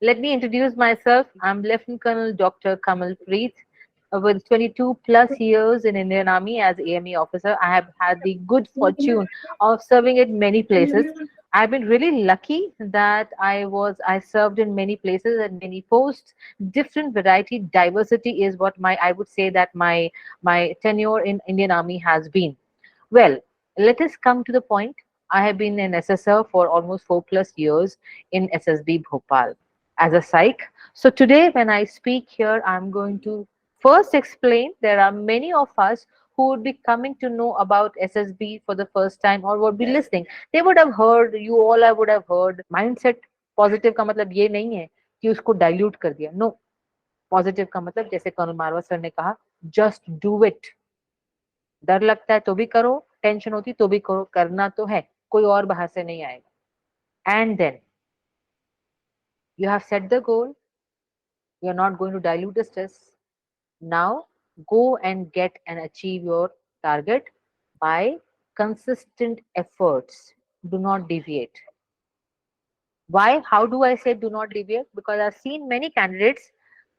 Let me introduce myself. I'm Lieutenant Colonel Dr. Kamal Preet. With 22 plus years in Indian Army as AME officer, I have had the good fortune of serving at many places. I've been really lucky that I served in many places and many posts. Different variety, diversity is what I would say that my tenure in Indian Army has been. Well, let us come to the point. I have been an assessor for almost 4 plus years in SSB Bhopal as a psych. So today, when I speak here, I'm going to first explain there are many of us who would be coming to know about SSB for the first time or would be listening. They would have heard, you all I would have heard, mindset positive का मतलब ये नहीं है कि उसको dilute कर दिया. No, positive का मतलब जैसे कर्नल मारवा सर ने कहा, जस्ट डू इट. डर लगता है तो भी करो, टेंशन होती तो भी करो, करना तो है, कोई और बाहर से नहीं आएगा. And then you have set the goal, you are not going to dilute the stress. Now go and get and achieve your target by consistent efforts. Do not deviate. Why? How do I say do not deviate? Because I've seen many candidates,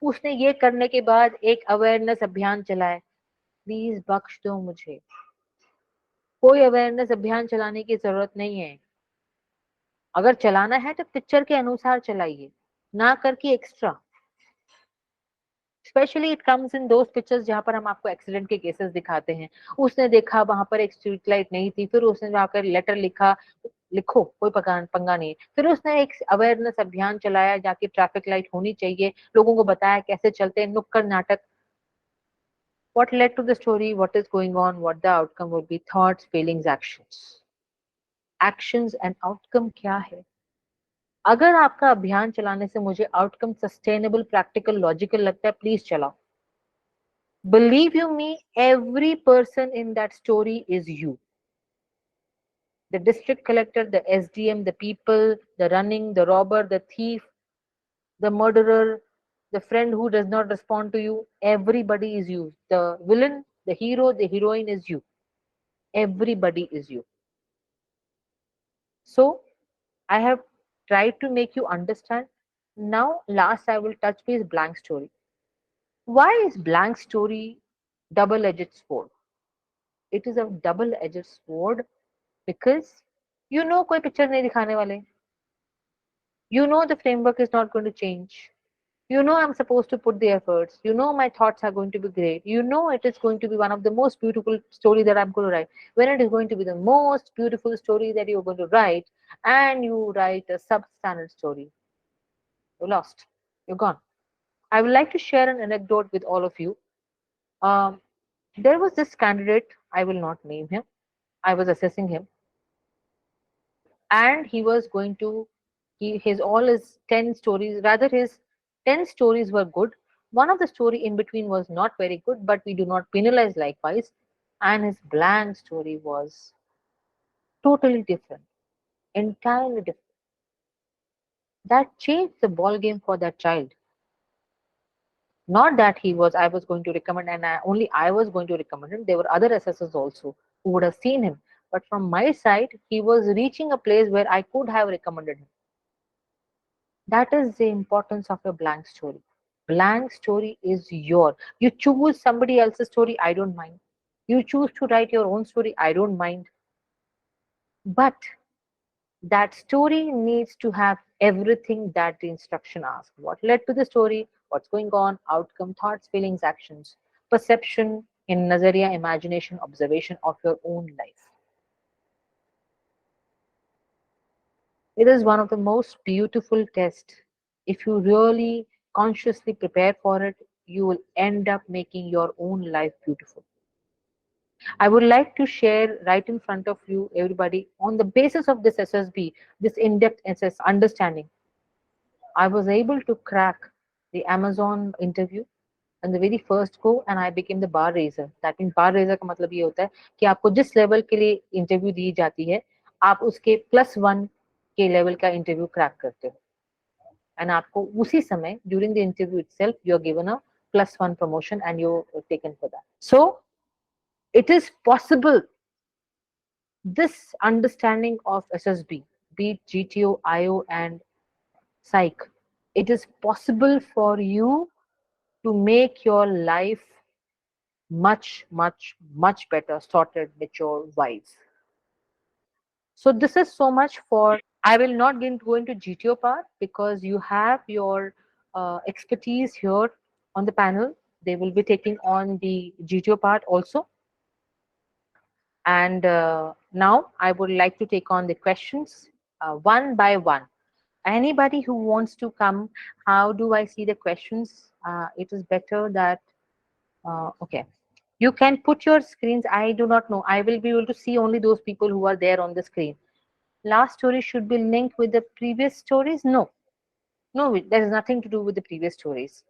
उसने ये करने के बाद एक awareness अभियान चलाए. Please बख्श दो मुझे, कोई अवेयरनेस अभियान चलाने की जरूरत नहीं है. अगर चलाना है तो पिक्चर के अनुसार चलाइए, ना करके extra. Specially it comes in those pictures जहां पर हम आपको एक्सीडेंट के केसेस दिखाते हैं. उसने देखा वहां पर एक स्ट्रीट लाइट नहीं थी, फिर उसने जाकर लेटर लिखा. लिखो, कोई पंगा नहीं. फिर उसने एक अवेयरनेस अभियान चलाया जाके ट्रैफिक लाइट होनी चाहिए, लोगों को बताया कैसे चलते हैं, नुक्कड़ नाटक. what led to the story, what is going on, what the outcome would be, thoughts, feelings, actions. Actions and outcome क्या है? अगर आपका अभियान चलाने से मुझे आउटकम सस्टेनेबल, प्रैक्टिकल, लॉजिकल लगता है, प्लीज चलाओ. Believe you me, every person in that story is you. The district collector, the SDM, the people, the running, the robber, the thief, the murderer, the friend who does not respond to you, everybody is you. The villain, the hero, the heroine is you. Everybody is you. So, I have tried to make you understand. Now, last I will touch base blank story. Why is blank story double-edged sword? It is a double-edged sword because you know कोई picture नहीं दिखाने वाले. You know the framework is not going to change. You know I'm supposed to put the efforts. You know my thoughts are going to be great. You know it is going to be one of the most beautiful story that I'm going to write. When it is going to be the most beautiful story that you're going to write, and you write a substandard story, you're lost. You're gone. I would like to share an anecdote with all of you. Um, there was this candidate, I will not name him. I was assessing him, and he was going to his all his 10 stories, rather his 10 stories were good. One of the story in between was not very good, but we do not penalize likewise. And his blank story was totally different, entirely different. That changed the ball game for that child. Not that I was going to recommend, and only I was going to recommend him. There were other assessors also who would have seen him. But from my side, he was reaching a place where I could have recommended him. That is the importance of a blank story. Blank story is your. You choose somebody else's story, I don't mind. You choose to write your own story, I don't mind. But that story needs to have everything that the instruction asks. What led to the story, what's going on, outcome, thoughts, feelings, actions, perception in Nazariya, imagination, observation of your own life. It is one of the most beautiful tests. If you really consciously prepare for it, you will end up making your own life beautiful. I would like to share right in front of you, everybody, on the basis of this SSB, this in-depth SS understanding. I was able to crack the Amazon interview and the very first go, and I became the bar raiser. That means bar raiser का मतलब ये होता है कि आपको जिस level के लिए इंटरव्यू दी जाती है, आप उसके +1 के लेवल का इंटरव्यू क्रैक करते हो. And आपको उसी समय during the interview itself you are given a +1 promotion and you're taken for that. So it is possible. This understanding of SSB, be it GTO, IO, and Psych, It is possible for you to make your life much, much, much better, sorted, mature, wise. So this is so much for. I will not go into GTO part because you have your expertise here on the panel. They will be taking on the GTO part also. And now I would like to take on the questions one by one. Anybody who wants to come, how do I see the questions? It is better that, okay. You can put your screens. I do not know. I will be able to see only those people who are there on the screen. Last story should be linked with the previous stories. No, no, there is nothing to do with the previous stories.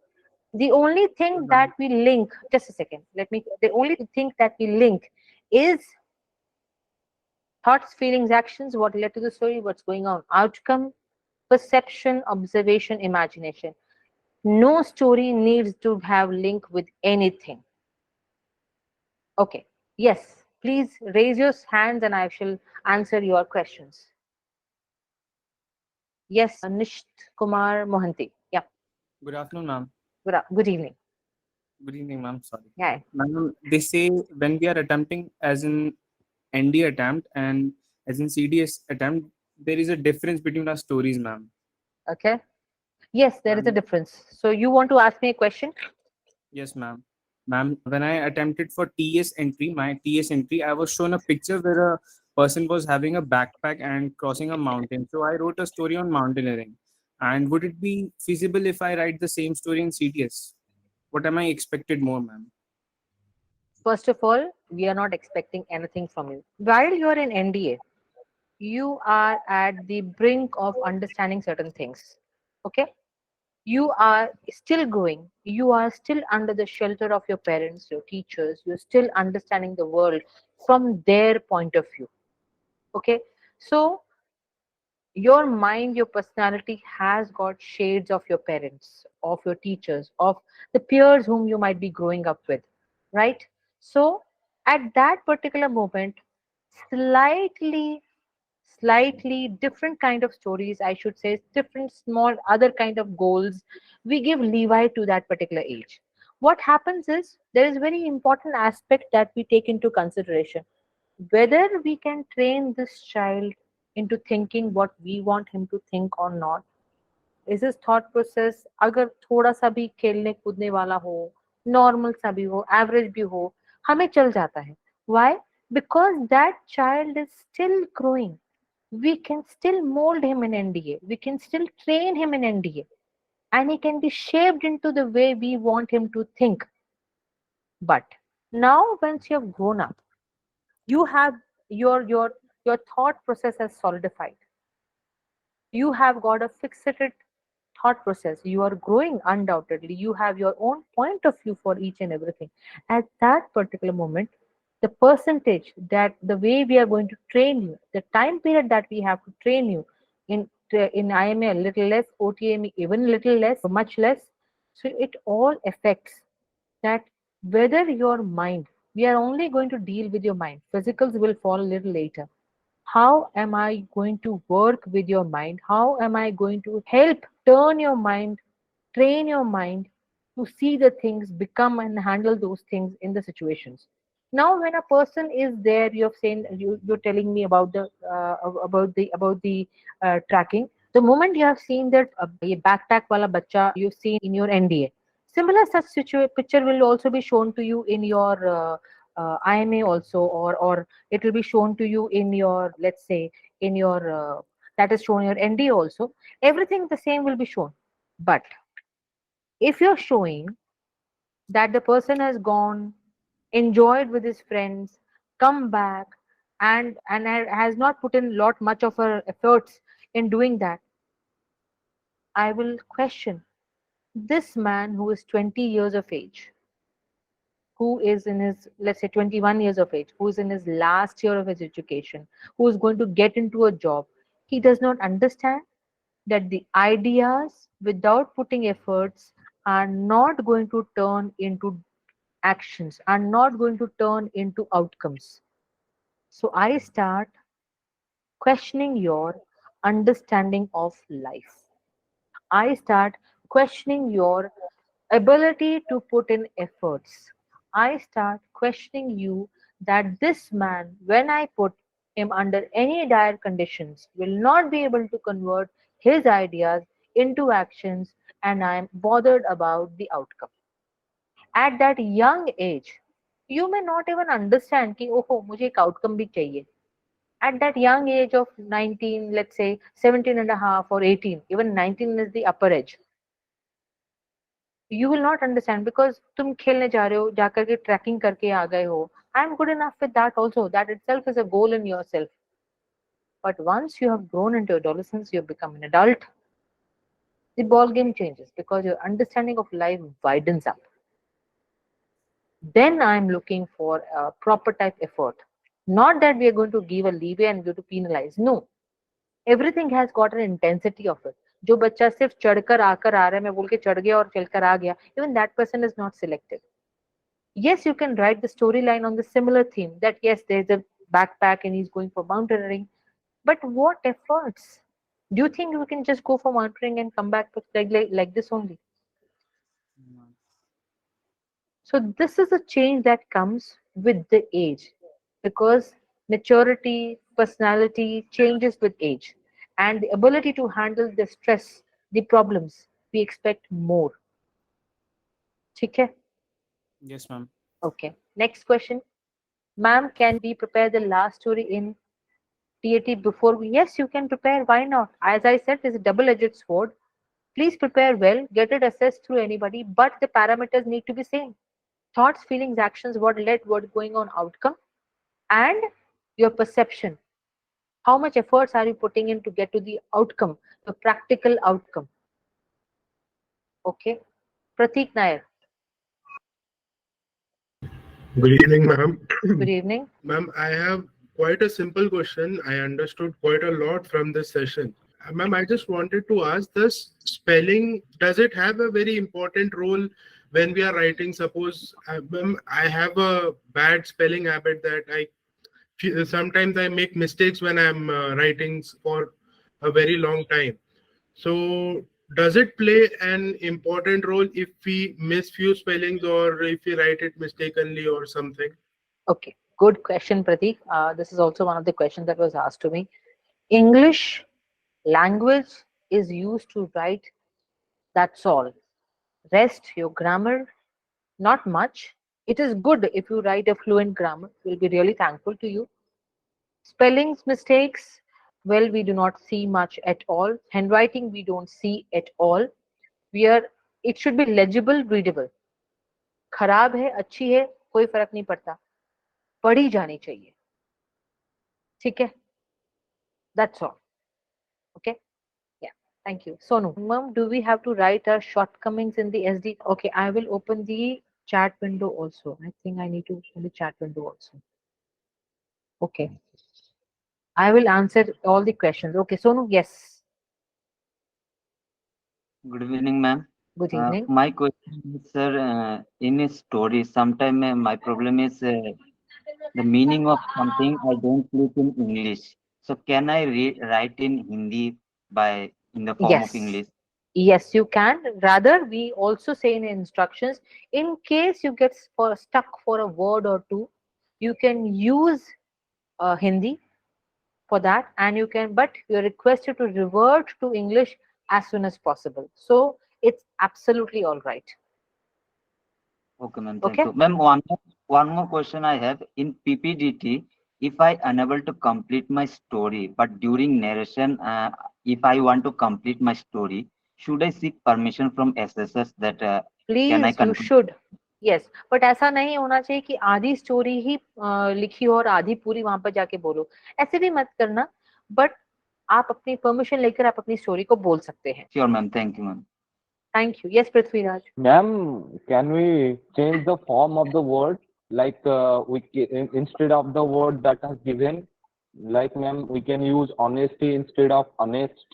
The only thing that we link, just a second, the only thing that we link is thoughts, feelings, actions, what led to the story, what's going on, outcome, perception, observation, imagination. No story needs to have link with anything. Okay. Yes. Please raise your hands and I shall answer your questions. Yes, Nisht Kumar Mohanty. Yeah. Good afternoon, ma'am. Good evening. Good evening, ma'am. Sorry. Yeah. Ma'am, they say when we are attempting as in ND attempt and as in CDS attempt, there is a difference between our stories, ma'am. Okay. Yes, there is a Ma'am, difference. So you want to ask me a question? yes, ma'am. Ma'am, when I attempted for TS entry, my TS entry, I was shown a picture where a person was having a backpack and crossing a mountain. So I wrote a story on mountaineering. And would it be feasible if I write the same story in CDS? What am I expected more, ma'am? First of all, we are not expecting anything from you. While you are in NDA, you are at the brink of understanding certain things. Okay? You are still growing. You are still under the shelter of your parents, your teachers. You're still understanding the world from their point of view. Okay? So your mind, your personality has got shades of your parents, of your teachers, of the peers whom you might be growing up with, right? So at that particular moment, slightly slightly different kind of stories, I should say, different small other kind of goals, we give leeway to that particular age. What happens is there is very important aspect that we take into consideration, whether we can train this child into thinking what we want him to think or not. Is his thought process अगर थोड़ा सा भी खेलने कूदने वाला हो, normal सा भी हो, एवरेज भी हो, हमें चल जाता है. Why? Because that child is still growing. We can still mold him in NDA. We can still train him in NDA. And he can be shaped into the way we want him to think. But now once you have grown up, you have your thought process has solidified. You have got a fixated thought process. You are growing undoubtedly. You have your own point of view for each and everything. At that particular moment, the percentage that the way we are going to train you, the time period that we have to train you in IMA a little less, OTME even a little less, much less. So it all affects that whether your mind, we are only going to deal with your mind. Physicals will fall a little later. How am I going to work with your mind? How am I going to help turn your mind, train your mind to see the things, become and handle those things in the situations? Now, when a person is there, you're telling me about the tracking. The moment you have seen that ये backpack wala bacha you've seen in your NDA, similar such picture will also be shown to you in your IMA also, or it will be shown to you in your, let's say, in your that is shown in your NDA also. Everything the same will be shown. But if you're showing that the person has gone, enjoyed with his friends, come back, and has not put in lot much of her efforts in doing that, I will question this man who is 20 years of age, who is in his, let's say, 21 years of age, who is in his last year of his education, who is going to get into a job. He does not understand that the ideas without putting efforts are not going to turn into actions, are not going to turn into outcomes. So I start questioning your understanding of life. I start questioning your ability to put in efforts. I start questioning you that this man, when I put him under any dire conditions, will not be able to convert his ideas into actions, and I am bothered about the outcome. At that young age, you may not even understand कि ओहो मुझे एक outcome भी चाहिए. At that young age of 19, let's say 17 and a half or 18, even 19 is the upper age, you will not understand because तुम खेलने जा रहे हो जाकर के ट्रैकिंग करके आ गए हो. I am good enough with that also. That itself is a goal in yourself. But once you have grown into adolescence, you have become an adult, the ball game changes because your understanding of life widens up. Then I am looking for a proper type effort. Not that we are going to give a leeway and go to penalize. No. Everything has got an intensity of it. जो बच्चा सिर्फ चढ़कर आकर आ रहा है मैं बोल के चढ़ गया और चलकर आ गया, even that person is not selected. Yes, you can write the storyline on the similar theme that yes, there's a backpack and he's going for mountaineering, but what efforts? Do you think we can just go for mountaineering and come back like this only? So this is a change that comes with the age because maturity, personality changes with age and the ability to handle the stress, the problems, we expect more. ठीक है? Yes, ma'am. Okay. Next question. Ma'am, can we prepare the last story in TAT before we? Yes, you can prepare. Why not? As I said, it's a double-edged sword. Please prepare well, get it assessed through anybody, but the parameters need to be same. Thoughts, feelings, actions, what led, what going on, outcome, and your perception. How much efforts are you putting in to get to the outcome, the practical outcome? Okay. Pratik Nair, Good evening, ma'am. good evening. Ma'am, I have quite a simple question. I understood quite a lot from this session. Ma'am, I just wanted to ask this spelling, does it have a very important role when we are writing? Suppose, ma'am, I have a bad spelling habit that sometimes I make mistakes when I'm writing for a very long time. So does it play an important role if we miss few spellings or if we write it mistakenly or something? Okay, good question, Pratik. This is also one of the questions that was asked to me. English language is used to write, that's all. Rest, your grammar, not much. It is good if you write a fluent grammar. We'll be really thankful to you. Spellings mistakes, well, we do not see much at all. Handwriting, we don't see at all. We are, it should be legible, readable. खराब है, अच्छी है, कोई फर्क नहीं पड़ता. पढ़ी जानी चाहिए. ठीक है? That's all. Okay? Yeah. Thank you. Sonu, ma'am, do we have to write our shortcomings in the SD? Okay, I will open the chat window also. I think I need to open the chat window also. Okay. I will answer all the questions. Okay, Sonu, yes. Good evening, ma'am. Good evening. My question is, sir, in a story, sometimes my problem is the meaning of something I don't click in English. So can I write in Hindi by in the form of Yes. English? Yes, you can. Rather, we also say in instructions, in case you get stuck for a word or two, you can use Hindi for that, and you can, but you're requested to revert to English as soon as possible. So it's absolutely all right. Okay, ma'am. Thank Okay. you, ma'am. One more question I have in PPDT. If I unable to complete my story, but during narration, if I want to complete my story, should I seek permission from assessors that can I please you continue? Should. Yes, but ऐसा नहीं होना चाहिए कि आधी story ही लिखी हो और आधी पूरी वहां पर जाके बोलो. ऐसे भी मत करना, बट आप अपनी परमिशन लेकर आप अपनी स्टोरी को बोल सकते हैं. Sure, ma'am. Thank you, ma'am. Thank you. Yes Prithviraj. Ma'am, can we change the form of the word? Like instead of the word that is given, like ma'am, we can use honesty instead of honest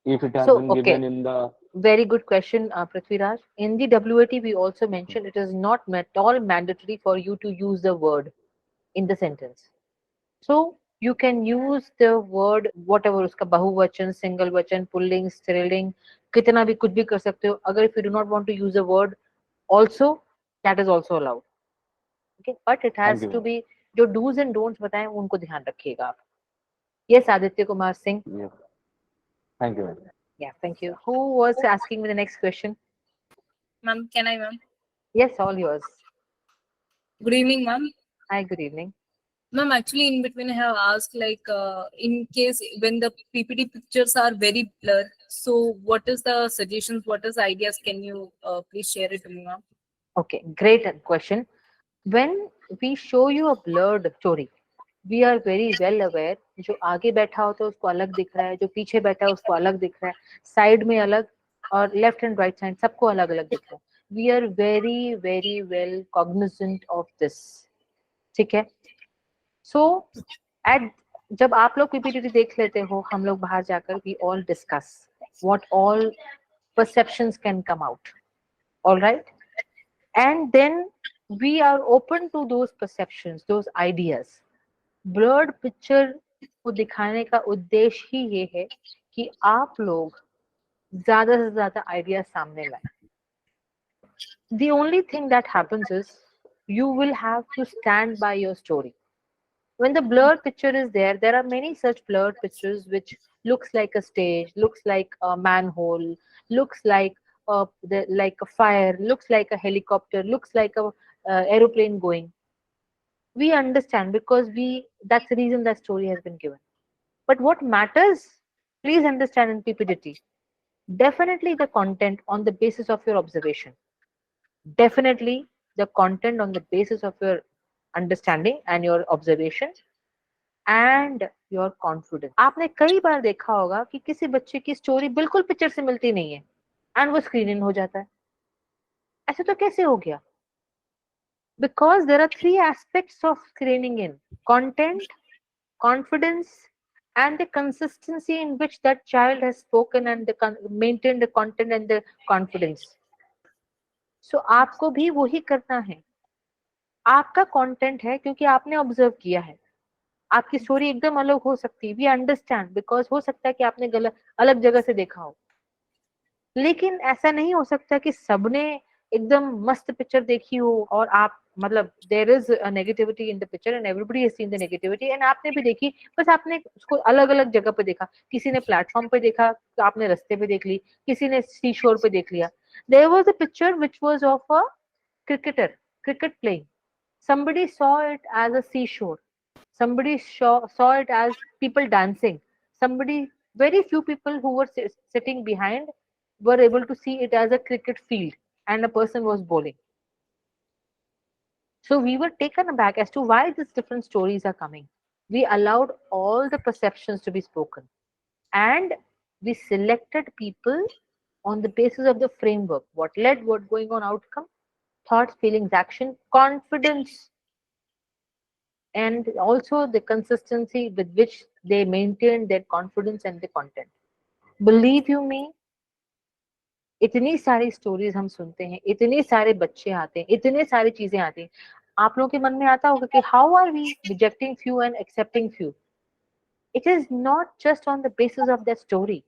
if it has So been okay, given in the. very good question, Prithviraj. In the WAT, we also mentioned it is not at all mandatory for you to use the word in the sentence. So you can use the word whatever uska bahuvachan, single vachan, pulling, striling, कितना भी कुछ भी कर सकते हो. अगर if you do not want to use a word also, that is also allowed. Okay, but it Thank has you, to ma'am. be जो do's and don'ts बताएं उनको ध्यान रखिएगा आप. Yes, Aditya Kumar Singh. Yes. Thank you, ma'am. Yeah, thank you. Who was asking me the next question? Ma'am, can I, ma'am? Yes, all yours. Good evening, ma'am. Hi, good evening. Ma'am, actually, in between, I have asked, like, in case when the PPT pictures are very blurred, so what is the suggestions, what is the ideas? Can you please share it to me, ma'am? Okay, great question. When we show you a blurred story, we are very well aware जो आगे बैठा होता है उसको अलग दिख रहा है, जो पीछे बैठा है उसको अलग दिख रहा है, साइड में अलग और लेफ्ट एंड राइट साइड सबको अलग अलग दिख रहा है. We are very very well cognizant of this. ठीक है. सो एट जब आप लोग पीपीटी देख लेते हो, हम लोग बाहर जाकर we all discuss what all perceptions can come out. All right, and then we are open to those perceptions, those ideas. Blurred picture को दिखाने का उद्देश्य ही ये है कि आप लोग ज्यादा से ज्यादा आइडिया सामने लाएं. The only thing that happens is you will have to stand by your story. When the blurred picture is there, there are many such blurred pictures which looks like a stage, looks like a manhole, looks like like a fire, looks like a helicopter, looks like a aeroplane going. We understand because that's the reason that story has been given. But what matters, please understand in PPDT, definitely the content on the basis of your observation. Definitely the content on the basis of your understanding and your observation and your confidence. आपने कई बार देखा होगा कि किसी बच्चे की story बिल्कुल picture से मिलती नहीं है एंड वो स्क्रीन इन हो जाता है. ऐसे तो कैसे हो गया? Because there are three aspects of screening in: content, confidence, and the consistency in which that child has spoken and maintained the content and the confidence. So आपको भी वही करना है. आपका कंटेंट है क्योंकि आपने ऑब्जर्व किया है. आपकी स्टोरी एकदम अलग हो सकती है. वी अंडरस्टैंड बिकॉज हो सकता है कि आपने गलत अलग जगह से देखा हो, लेकिन ऐसा नहीं हो सकता कि सबने एकदम मस्त पिक्चर देखी हो और आप मतलब there is a negativity in the picture and everybody has seen the negativity and आपने भी देखी, बस आपने उसको अलग अलग जगह पे देखा. किसी ने प्लेटफॉर्म पे देखा तो आपने रास्ते पे देख ली, किसी ने सी शोर पे देख लिया. There was a picture which was of a cricketer, cricket playing. Somebody saw it as a seashore. Somebody saw it as people dancing. Somebody, very few people who were sitting behind were able to see it as a cricket field and a person was bowling. So we were taken aback as to why these different stories are coming. We allowed all the perceptions to be spoken and we selected people on the basis of the framework. What led, what going on, outcome, thoughts, feelings, action, confidence, and also the consistency with which they maintain their confidence and the content. Believe you me, इतनी सारी stories हम सुनते हैं, इतने सारे बच्चे आते हैं, इतने सारी चीजें आती हैं. आप लोगों के मन में आता होगा कि how are we rejecting few and accepting few? It is not just on the basis of their story.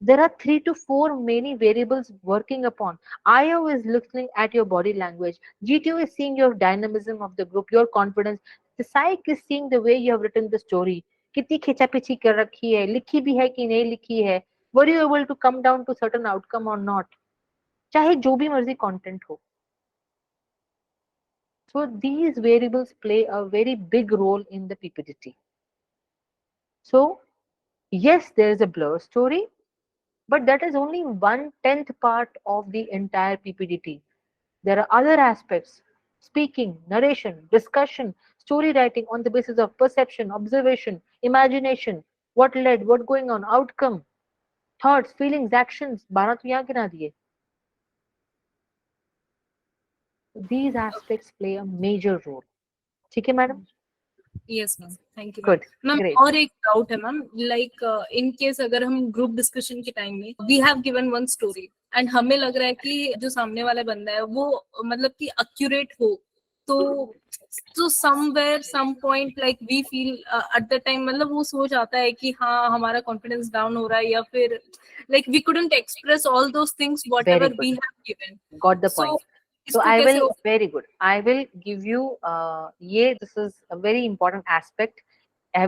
There are 3 to 4 many variables working upon. IO is looking at your body language. GTO is seeing your dynamism of the group, your confidence. The psych is seeing the way you have written the story. कितनी खींचापीछी कर रखी है, लिखी भी है कि नहीं लिखी है. Were you able to come down to certain outcome or not? चाहे जो भी मर्जी content हो. So these variables play a very big role in the PPDT. So yes, there is a blur story, but that is only 1/10 part of the entire PPDT. There are other aspects: speaking, narration, discussion, story writing on the basis of perception, observation, imagination, what led, what going on, outcome, thoughts, feelings, actions. 12 तो यहाँ गिना दिए. These aspects play a major role. ठीक है madam? Yes, ma'am. Thank you, ma'am. Good, ma'am great. और एक doubt है ma'am, like in case अगर हम ग्रुप डिस्कशन के टाइम में we have given one story and हमें लग रहा है कि जो सामने वाला बंदा है वो मतलब कि एक्यूरेट हो, तो somewhere some point like we feel at the time मतलब वो सोच आता है कि हाँ हमारा confidence down हो रहा है या फिर like we couldn't express all those things whatever Very good. we have given. Got the So point. So इसको I कैसे will, very good. I will give you, this is a very important aspect.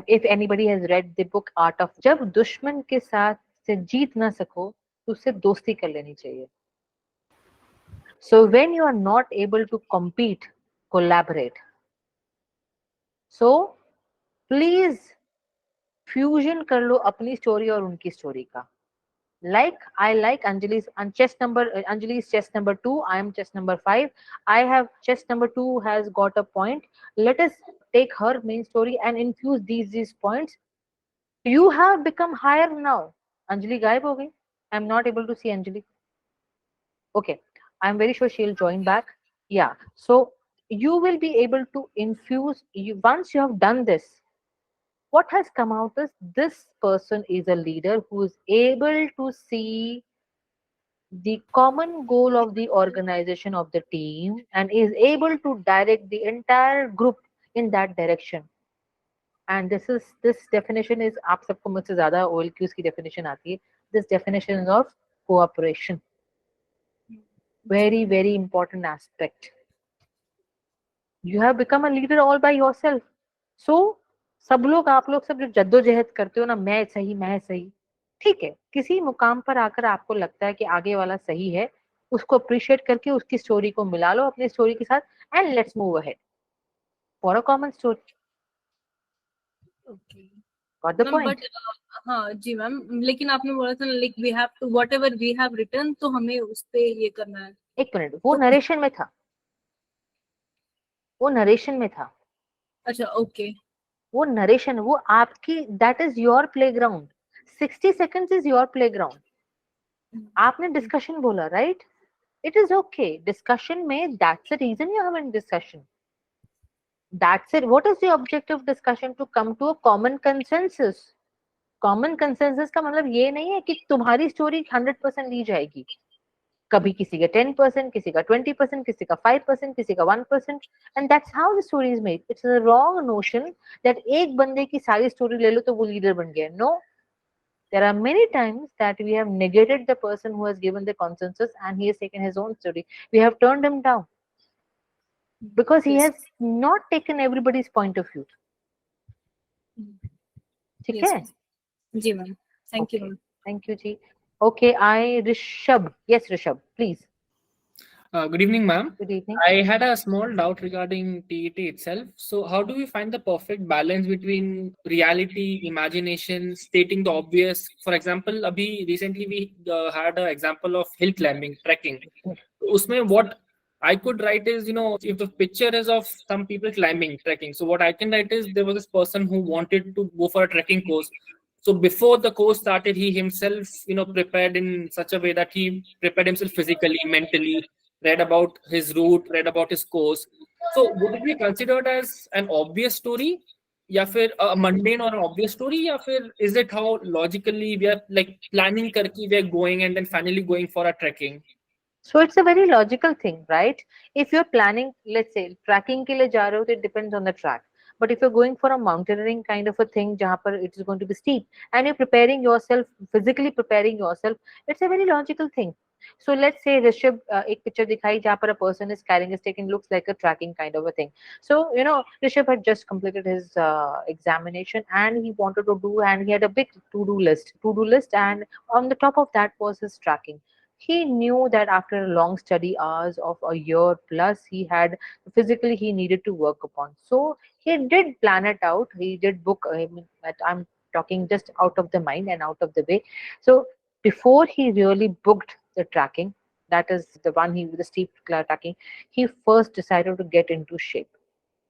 If anybody has read the book Art of, जब दुश्मन के साथ से जीत ना सको तो उससे दोस्ती कर लेनी चाहिए. So when you are not able to compete, collaborate. So please fusion कर लो अपनी story और उनकी story का. Like I like Anjali's and chest number, Anjali's chest number 2, I am chest number 5. I have chest number 2 has got a point. Let us take her main story and infuse these points. You have become higher now. Anjali गायब हो गई. I am not able to see Anjali. Okay, I am very sure she'll join back. Yeah, so you will be able to infuse you once you have done this. What has come out is this person is a leader who is able to see the common goal of the organization of the team and is able to direct the entire group in that direction. And this definition is, आप सबको मुझसे ज़्यादा OLQs की definition आती है. This definition is of cooperation. Very, very important aspect. You have become a leader all by yourself. So सब लोग आप लोग सब जो जद्दोजहद करते हो ना, मैं सही, ठीक है, किसी मुकाम पर आकर आपको लगता है कि आगे वाला सही है, उसको अप्रिशिएट करके उसकी स्टोरी को मिला लो अपनी स्टोरी के साथ and let's move ahead for a common story. okay got the ma'am point. But हाँ जी मैम लेकिन आपने बोला था like we have to whatever we have written तो हमें उस पे ये करना है. एक मिनट, वो तो नरेशन में था, वो नरेशन में था, अच्छा ओके वो नरेशन, वो आपकी, that is your playground. 60 seconds is your playground. आपने डिस्कशन बोला, right? It is okay. Discussion में that's the reason you have in discussion. That's it. What is the objective of discussion? To come to a common consensus. Common consensus का मतलब ये नहीं है कि तुम्हारी स्टोरी 100% ली जाएगी. कभी किसी का 10%, किसी का 20%, किसी का 5%, किसी का 1%, and that's how the story is made. It's a wrong notion that एक बंदे की सारी स्टोरी ले लो तो वो लीडर बन गया. No, there are many times that we have negated the person who has given the consensus and he has taken his own story. We have turned him down because he yes has not taken everybody's point of view. ठीक yes है? जी ma'am thank you Okay. मैम. Thank you, Ji. Okay, Rishabh. Yes, Rishabh, please. Good evening, ma'am. Good evening. I had a small doubt regarding TET itself. So, how do we find the perfect balance between reality, imagination, stating the obvious? For example, abhi recently we had an example of hill climbing, trekking. Usme what I could write is, if the picture is of some people climbing, trekking. So, what I can write is there was this person who wanted to go for a trekking course. So before the course started, he himself, prepared in such a way that he prepared himself physically, mentally, read about his route, read about his course. So would it be considered as an obvious story? या फिर a mundane or an obvious story या फिर is it how logically we are like planning करके we are going and then finally going for a trekking? So it's a very logical thing, right? If you're planning, let's say, tracking के लिए जा रहे हो, तो it depends on the track. But if you're going for a mountaineering kind of a thing, जहाँ पर it is going to be steep, and you're preparing yourself, physically preparing yourself, it's a very logical thing. So let's say Rishabh, एक picture दिखाई जहाँ पर a person is carrying a stick and looks like a tracking kind of a thing. So Rishabh had just completed his examination and he wanted to do, and he had a big to-do list, and on the top of that was his tracking. He knew that after a long study hours of a year plus, he had physically he needed to work upon. So he did plan it out. He did book. I mean, I'm talking just out of the mind and out of the way. So before he really booked the tracking, that is the one he with the steep tracking, he first decided to get into shape.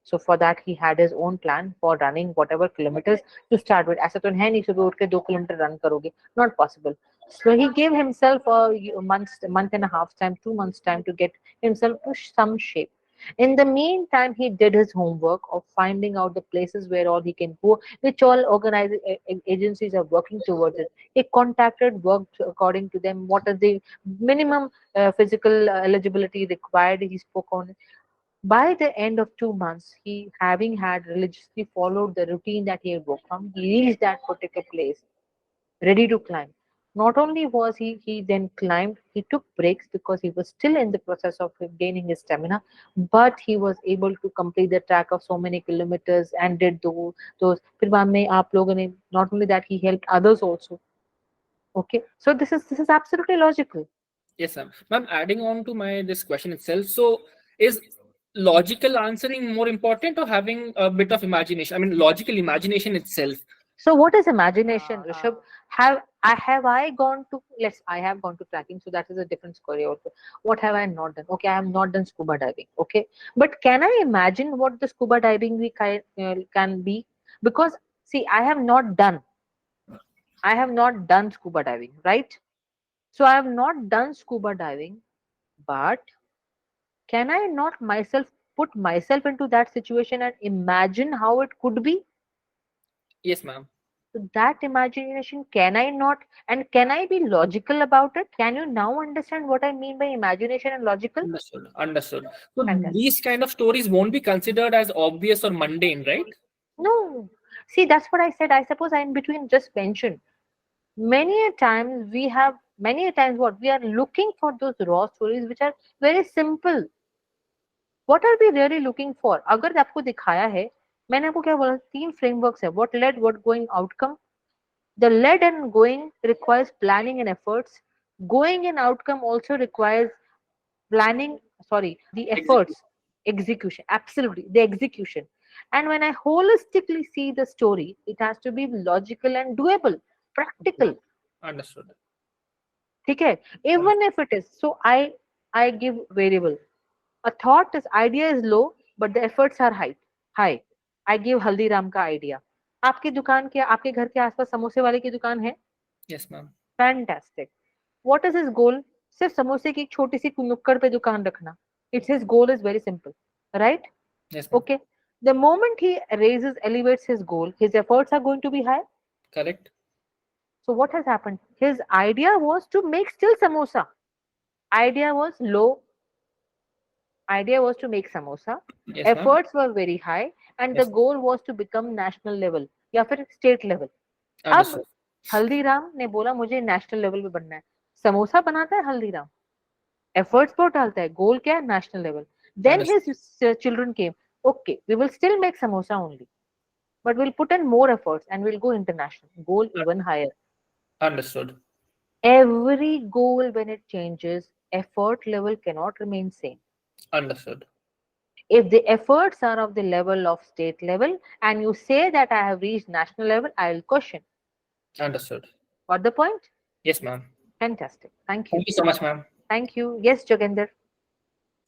So for that he had his own plan for running whatever kilometers to start with. ऐसा तो है नहीं सुबह उठ के 2 kilometre run करोगे, not possible. So he gave himself a month and a half time, 2 months time to get himself to some shape. In the meantime, he did his homework of finding out the places where all he can go, which all organized agencies are working towards it. He contacted, worked according to them. What is the minimum physical eligibility required? He spoke on it. By the end of 2 months, he, having had religiously followed the routine that he had worked from, he reached that particular place ready to climb. Not only was he then climbed, he took breaks because he was still in the process of gaining his stamina, but he was able to complete the track of so many kilometers and did those. फिर बाद में आप लोगों ने, not only that, he helped others also. Okay, so this is absolutely logical. Yes, ma'am. Ma'am, adding on to my this question itself, so is logical answering more important or having a bit of imagination? I mean, logical imagination itself. So what is imagination, Rishabh? Have I gone to, let's, I have gone to tracking, so that is a different story also. What have I not done? Okay, I have not done scuba diving. Okay, but can I imagine what the scuba diving can be? Because see, I have not done scuba diving, right? So I have not done scuba diving, but can I not myself put myself into that situation and imagine how it could be? Yes, ma'am. So that imagination, can I not, and can I be logical about it? Can you now understand what I mean by imagination and logical? Understood. Understood. So Fantastic. these kind of stories won't be considered as obvious or mundane, right? No. See, that's what I said. I suppose I in between just mentioned. Many a times what we are looking for, those raw stories which are very simple. What are we really looking for? अगर आपको दिखाया है, मैंने आपको क्या बोला, 3 frameworks है, what led, what going, outcome. The lead and going requires planning and efforts. Going and outcome also requires planning, sorry, the Execute. efforts, execution. Absolutely, the execution. And when I holistically see the story, it has to be logical and doable, practical. Understood. ठीक है? Even if it is. So I give variable. A thought is, idea is low, but the efforts are high. High. I give Haldiram का idea. आपकी दुकान के, आपके घर के आसपास समोसे वाले की दुकान है? Yes, ma'am. Fantastic. What is his goal? सिर्फ समोसे की एक छोटी सी नुक्कड़ पे दुकान रखना. It's his goal is very simple, right? Yes, ma'am. Okay. The moment he elevates his goal, his efforts are going to be high. Correct. So what has happened? His idea was to make still samosa. Idea was low. Idea was to make samosa. Yes, ma'am. Efforts were very high, and the Yes. goal was to become national level या फिर state level. अब Understood. Haldiram ने बोला मुझे national level पे बनना है. समोसा बनाता है हल्दीराम, एफर्ट्स बहुत डालता है, गोल क्या है, national level. Then Understood. his children came. Okay, we will still make samosa only, but we'll put in more efforts and we'll go international. Goal even higher. Understood. Every goal, when it changes, effort level cannot remain same. Understood. If the efforts are of the level of state level and you say that I have reached national level, I'll question. Understood. Got the point? Yes, ma'am. Fantastic. Thank you. Thank you so much, ma'am. Thank you. Yes, Jogender.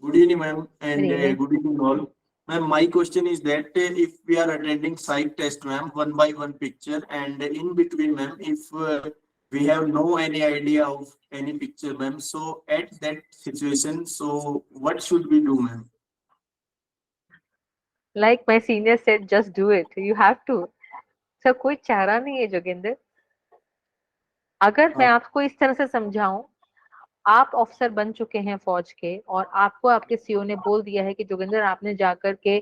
Good evening, ma'am, and Good evening. good evening all. Ma'am, my question is that if we are attending psych test, ma'am, one by one picture, and in between, ma'am, if we have no any idea of any picture, ma'am, so at that situation, so what should we do, ma'am? Like my senior said, just do it. You have to. So कोई चारा नहीं है जोगिंदर. अगर मैं आपको इस तरह से समझाऊं, आप ऑफिसर बन चुके हैं फौज के और आपको आपके सीओ ने बोल दिया है कि जोगिंदर आपने जाकर के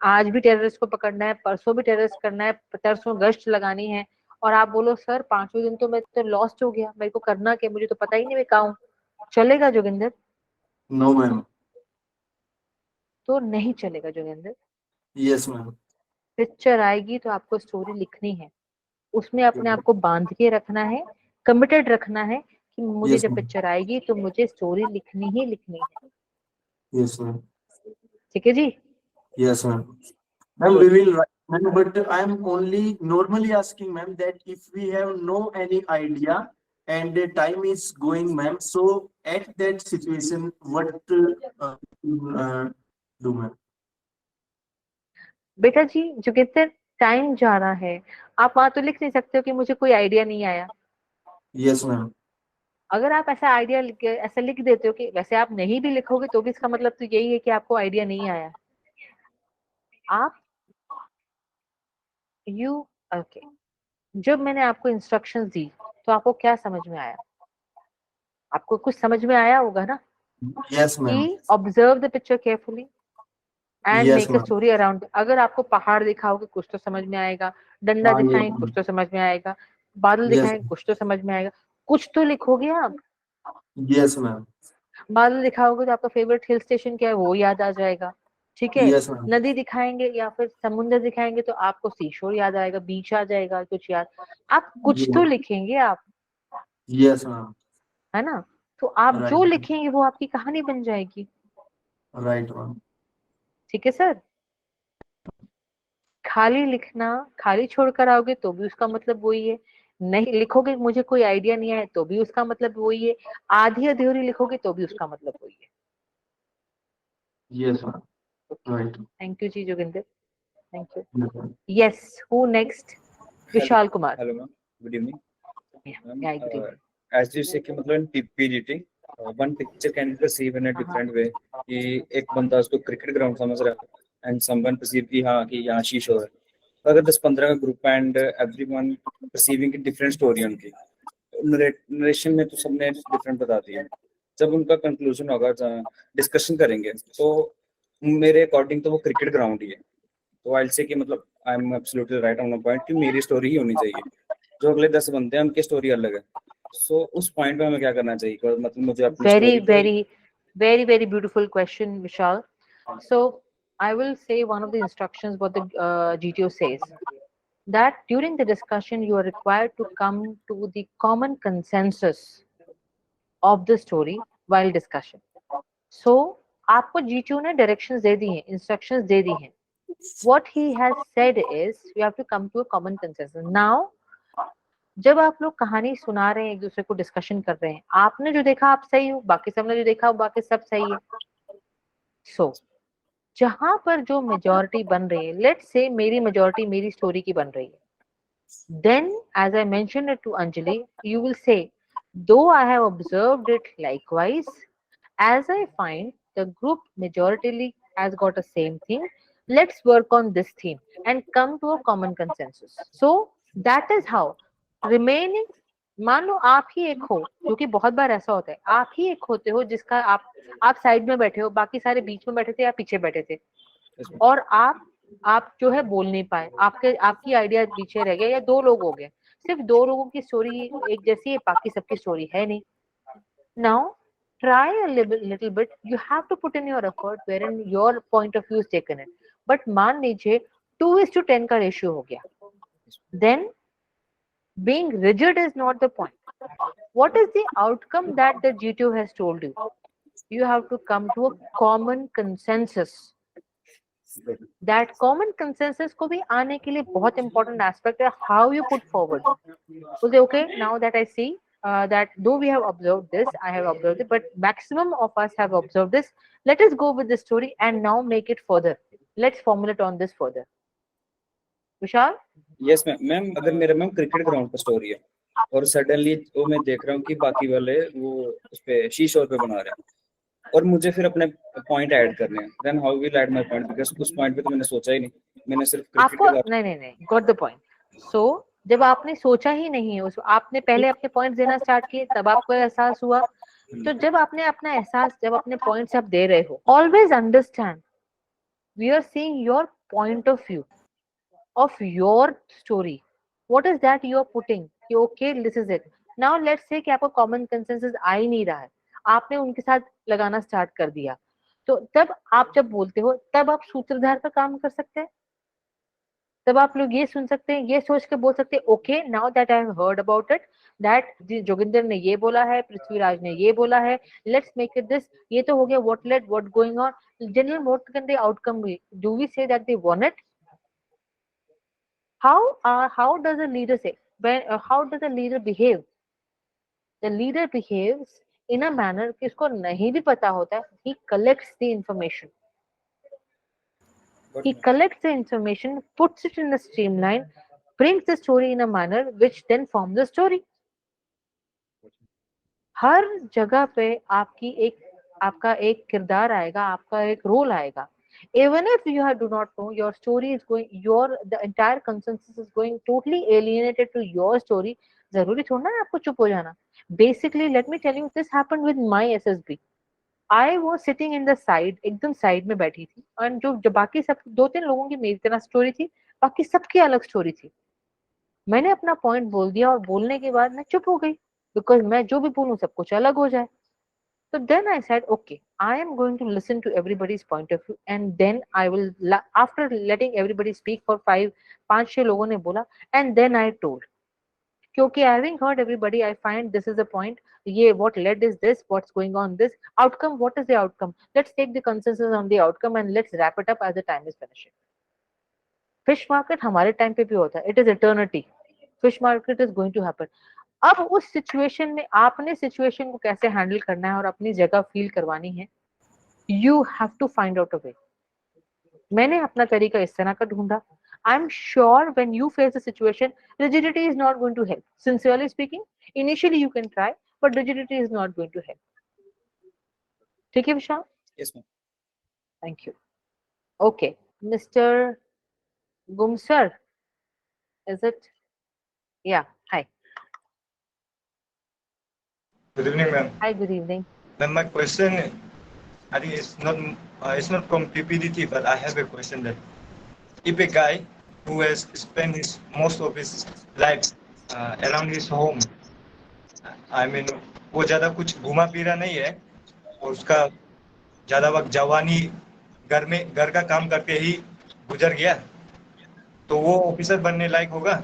आज भी टेररिस्ट को पकड़ना है, परसों भी टेररिस्ट करना है, परसों गश्त लगानी है, और आप बोलो सर 5वें दिन तो मैं तो लॉस्ट हो गया, मेरे को करना क्या, मुझे तो पता ही नहीं मैं कहाँ हूँ. चलेगा जोगिंदर? No, ma'am. तो नहीं चलेगा जोगिंदर. Yes, ma'am. पिक्चर आएगी तो आपको स्टोरी लिखनी है, उसमें अपने आप को बांध के रखना है, कमिटेड रखना है कि मुझे Yes, जब ma'am. पिक्चर आएगी तो मुझे स्टोरी लिखनी ही लिखनी है. Yes, ma'am. ठीक है जी? Yes, ma'am. Ma'am, we will write, ma'am, but I am only normally asking, ma'am, that if we have no any idea and the time is going, ma'am, so at that situation, what do, ma'am? बेटा जी जो कितने time जा रहा है, आप वहां तो लिख नहीं सकते हो कि मुझे कोई आइडिया नहीं आया. Yes, ma'am. अगर आप ऐसा आइडिया ऐसा लिख देते हो कि वैसे आप नहीं भी लिखोगे तो भी इसका मतलब तो यही है कि आपको आइडिया नहीं आया. आप यू ओके, जब मैंने आपको इंस्ट्रक्शंस दी तो आपको क्या समझ में आया? आपको कुछ समझ में आया होगा ना? Yes, ma'am. कि observe the picture carefully, and Yes, make a ma'am. Story around. अगर आपको पहाड़ दिखाओगे कुछ तो समझ में आएगा, डंडा Yes, दिखाएंगे कुछ ma'am. तो समझ में आएगा, बादल Yes, दिखाएंगे कुछ तो समझ में आएगा, कुछ तो लिखोगे आप। yes, ma'am. बादल दिखाओगे तो आपका फेवरेट हिल स्टेशन क्या है वो याद आ जाएगा, ठीक है। Yes, ma'am. नदी दिखाएंगे या फिर समुद्र दिखाएंगे तो आपको सीशोर याद आएगा, बीच आ जाएगा, कुछ याद। आप कुछ तो लिखेंगे आप, Yes, ma'am. है ना। तो आप Right. जो लिखेंगे वो आपकी कहानी बन जाएगी, Right, ma'am. ठीक है सर। खाली लिखना, खाली छोड़कर आओगे तो भी उसका मतलब वही है, नहीं लिखोगे मुझे कोई आइडिया नहीं है तो भी उसका मतलब वही है, आधी अधूरी लिखोगे तो भी उसका मतलब वही है। Yes, ma'am. Right. Thank you जी Joginder, thank you. Yes, ma'am. Yes, who next? Vishal Kumar. Hello ma'am, good evening ma'am. Yeah good evening. As you say कि मतलब in PPDT one picture can be perceive in a different way, कि एक बंदा उसको cricket ground समझ रहा है and someone perceive कि हाँ कि यहाँ शीश हो रहा है। तो अगर 10-15 का group and everyone perceiving different story उनकी, नरेशन में तो सबने डिफरेंट बता दिया। जब उनका कंक्लूजन होगा, डिस्कशन करेंगे, तो मेरे अकॉर्डिंग तो वो क्रिकेट ग्राउंड ही है। तो आई से कि मतलब I am absolutely right on the point कि मेरी स्टोरी ही होनी चाहिए, जो अगले 10 बनते हैं उनकी स्टोरी अलग है। सो उस पॉइंट पे हमें क्या करना चाहिए? मतलब मुझे अपनी very story very very very beautiful question Vishal. So I will say one of the instructions what the GTO says, that during the discussion you are required to come to the common consensus of the story while discussion. So आपको GTO ने directions दे दी हैं, instructions दे दी हैं। What he has said is you have to come to a common consensus. Now जब आप लोग कहानी सुना रहे हैं, एक दूसरे को डिस्कशन कर रहे हैं, आपने जो देखा आप सही हो, बाकी सबने जो देखा बाकी सब सही है। सो जहां पर जो मेजोरिटी बन रही है, लेट्स से मेरी मेजोरिटी मेरी स्टोरी की बन रही है, then as I mentioned it to Anjali, you will say, though I have observed it likewise, as I find the group majority has got the same thing, let's work on this theme and come to a common consensus. So that is how remaining, मान लो आप ही एक हो, क्योंकि बहुत बार ऐसा होता है आप ही एक होते हो जिसका आप साइड में बैठे हो, बाकी सारे बीच में बैठे थे या पीछे बैठे थे, और आप जो है बोल नहीं पाए, आपकी आइडिया पीछे रह गया, या दो लोग हो गए, सिर्फ दो लोगों की स्टोरी एक जैसी है, बाकी सबकी स्टोरी है नहीं। Now try a little bit, you have to put in your effort wherein your point of view is taken in, but मान लीजिए 2:10 का रेशियो हो गया, then being rigid is not the point. What is the outcome that the GTO has told you? You have to come to a common consensus. That common consensus को भी आने के लिए बहुत important aspect है how you put forward. Will say, okay, now that I see that though we have observed this, I have observed it, but maximum of us have observed this. Let us go with the story and now make it further. Let's formulate on this further. Vishal? Yes ma'am. Ma'am अगर मेरा ma'am cricket ground पर story है और suddenly वो मैं देख रहा हूँ कि बाकी वाले वो उस पे शीशोर पे बना रहे हैं और मुझे फिर अपने पॉइंट ऐड करने हैं, then how will add my point? Because उस पॉइंट पे तो मैंने सोचा ही नहीं, मैंने सिर्फ क्रिकेट आपको के बारे नहीं गॉट द पॉइंट। सो जब आपने सोचा ही नहीं है उस, आपने पहले अपने पॉइंट देना स्टार्ट किए तब आपको एहसास हुआ। तो जब आपने अपना एहसास, जब अपने पॉइंट्स आप दे रहे हो, always understand we are seeing your point of view of your story. What is that you are putting? कि okay, this is it. Now let's say कि आपको common consensus आ ही नहीं रहा है, आपने उनके साथ लगाना स्टार्ट कर दिया, तो तब आप जब बोलते हो तब आप सूत्रधार का काम कर सकते हैं। तब आप लोग ये सुन सकते हैं, ये सोच के बोल सकते हैं, okay now that I have heard about it, that Joginder ने ये बोला है, पृथ्वीराज ने ये बोला है, लेट्स मेक इट दिस। ये तो हो गया what going on, general mode can the outcome be, do we say that they want it? How does a leader say, how does a leader behave? The leader behaves in a manner कि उसको नहीं भी पता होता है, he collects the information. He collects the information, puts it in a streamline, brings the story in a manner which then forms the story. हर जगह पे आपका एक किरदार आएगा, आपका एक रोल आएगा। Even if you do not know, your story is going, the entire consensus is going totally alienated to your story, जरूरी थोड़ा ना आपको चुप हो जाना। Basically, let me tell you, this happened with my SSB. I was sitting in the side, एकदम side में बैठी थी, और जो बाकी सब 2-3 लोगों की मेरी तरह स्टोरी थी, बाकी सबकी अलग स्टोरी थी। मैंने अपना पॉइंट बोल दिया और बोलने के बाद मैं चुप हो गई, बिकॉज मैं जो भी बोलूं सब कुछ अलग हो जाए। So then I said, okay, I am going to listen to everybody's point of view, and then I will, after letting everybody speak for 5-6 लोगों ने बोला, and then I told, क्योंकि having heard everybody, I find this is the point. ये what led is this, what's going on, this outcome, what is the outcome? Let's take the consensus on the outcome and let's wrap it up as the time is finishing. Fish market हमारे time पे भी होता है, it is eternity, fish market is going to happen. अब उस situation में आपने situation को कैसे हैंडल करना है और अपनी जगह फील करवानी है, you have to find out a way. मैंने अपना तरीका इस तरह का ढूंढा। I am sure when you face the situation, rigidity is not going to help. Sincerely speaking, initially you can try, but rigidity is not going to help. ठीक है Vishal? Yes, ma'am. Thank you. Okay, mister गुमसर, is it? Yeah, hi. Good evening, ma'am. Hi, good evening. Ma'am, my question, I think it's not from PPDT, but I have a question that if a guy who has spent most of his life around his home, I mean, वो ज़्यादा कुछ घुमा फिरा नहीं है और उसका ज़्यादा वक्त जवानी घर का काम करके ही गुजर गया, तो वो ऑफिसर बनने लायक होगा?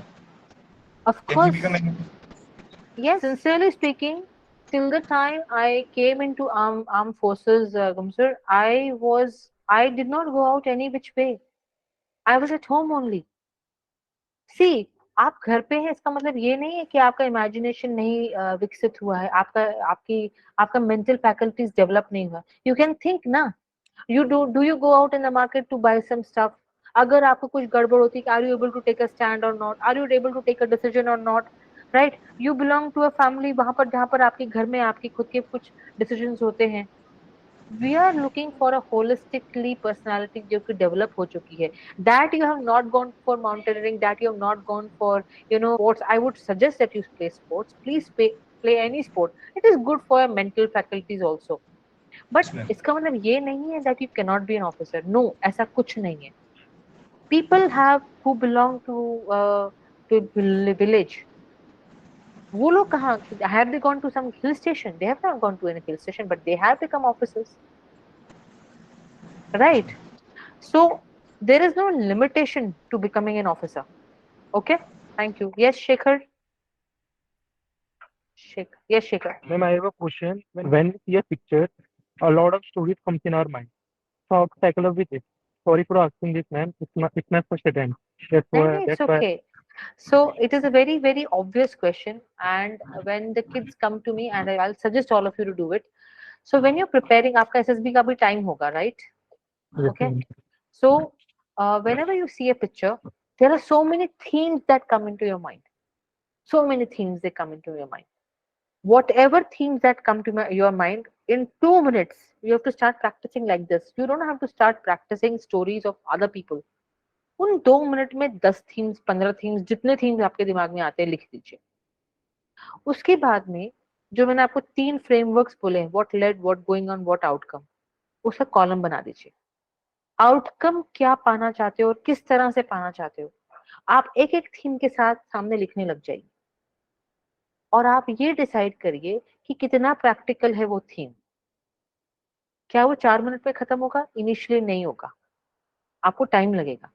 Of Can he course, become an yes. Sincerely speaking, till the time I came into armed forces, Gumsar, I did not go out any which way. I was at home only. See, आप घर पे हैं इसका मतलब ये नहीं है कि आपका इमेजिनेशन नहीं विकसित हुआ है, आपका मेंटल फैकल्टीज डेवलप नहीं हुआ। यू कैन थिंक ना, do you go out in the market to buy some stuff? अगर आपको कुछ गड़बड़ होती है, are you able to take a stand और not, are you able to take a decision और not, right? You belong to a family, वहां पर जहां पर आपके घर में आपकी खुद के कुछ डिसीजंस होते हैं। We are looking for a holistically personality जो कि develop हो चुकी है, that you have not gone for mountaineering, that you have not gone for sports. I would suggest that you play sports, please play any sport. It is good for your mental faculties also, but इसका मतलब ये नहीं है that you cannot be an officer. No, ऐसा कुछ नहीं है। People have who belong to village, वो लोग कहाँ, have they gone to some hill station? They have not gone to any hill station, but they have become officers, right? So there is no limitation to becoming an officer. Okay, thank you. Yes, Shekhar. Yes, Shekhar. Ma'am, I have a question. When we see a picture, a lot of stories comes in our mind. So how to tackle up with it? Sorry for asking this, ma'am. It's my first attempt. No, it's That's why. okay. So it is a very, very obvious question. And when the kids come to me, and I'll suggest all of you to do it. So when you're preparing, आपका SSB का भी time होगा, right? Yes, Okay. ma'am. So whenever you see a picture, there are so many themes that come into your mind. So many themes they come into your mind. Whatever themes that come to your mind, in 2 minutes you have to start practicing like this. You don't have to start practicing stories of other people. उन 2 minute में 10 themes, 15 themes, जितने themes आपके दिमाग में आते हैं लिख दीजिए। उसके बाद में जो मैंने आपको 3 फ्रेमवर्क्स बोले हैं, what led, what going on, what outcome, उसका कॉलम बना दीजिए। आउटकम क्या पाना चाहते हो और किस तरह से पाना चाहते हो, आप एक एक थीम के साथ सामने लिखने लग जाइए, और आप ये डिसाइड करिए कि कितना प्रैक्टिकल है वो थीम। क्या वो 4 मिनट में खत्म होगा? इनिशियली नहीं होगा, आपको टाइम लगेगा,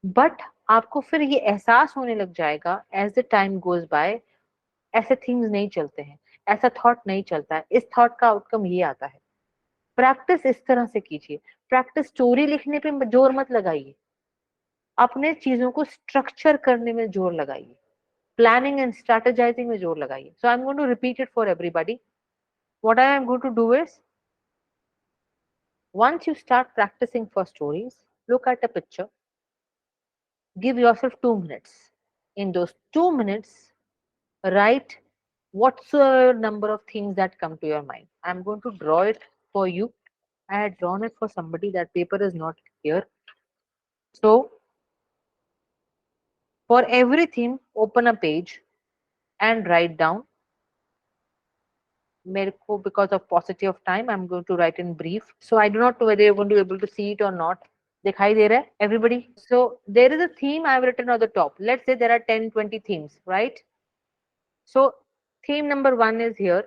बट आपको फिर ये एहसास होने लग जाएगा as the time goes by, ऐसे थीम्स नहीं चलते हैं, ऐसा थॉट नहीं चलता है, इस थॉट का आउटकम ये आता है। प्रैक्टिस इस तरह से कीजिए। प्रैक्टिस स्टोरी लिखने पे जोर मत लगाइए, अपने चीजों को स्ट्रक्चर करने में जोर लगाइए, प्लानिंग एंड स्ट्रेटेजाइजिंग में जोर लगाइए। So I am going to repeat it for everybody. What I am going to do is, once you start practicing for stories, look at a picture, give yourself 2 minutes. In those 2 minutes, write whatsoever number of things that come to your mind. I'm going to draw it for you. I had drawn it for somebody, that paper is not here. So for every theme, open a page and write down मेरे को because of paucity of time I'm going to write in brief, so I do not know whether you're going to be able to see it or not. दिखाई दे रहा है everybody? So there is a theme I've written on the top. Let's say there are 10-20 themes, right? So theme number 1 is here.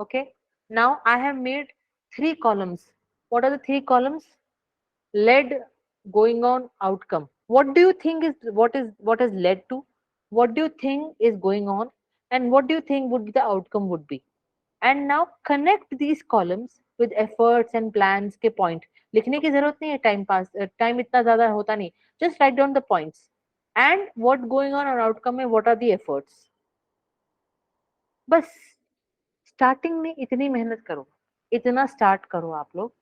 Okay, now I have made 3 columns. What are the 3 columns? Led, going on, outcome. What do you think is what has led to? What do you think is going on? And what do you think would be the outcome would be? And now connect these columns with efforts and plans के point. लिखने की जरूरत नहीं है, time pass time इतना ज्यादा होता नहीं. Just write down the points. And what going on और outcome में what are the efforts. बस स्टार्टिंग में इतनी मेहनत करो, इतना स्टार्ट करो आप लोग,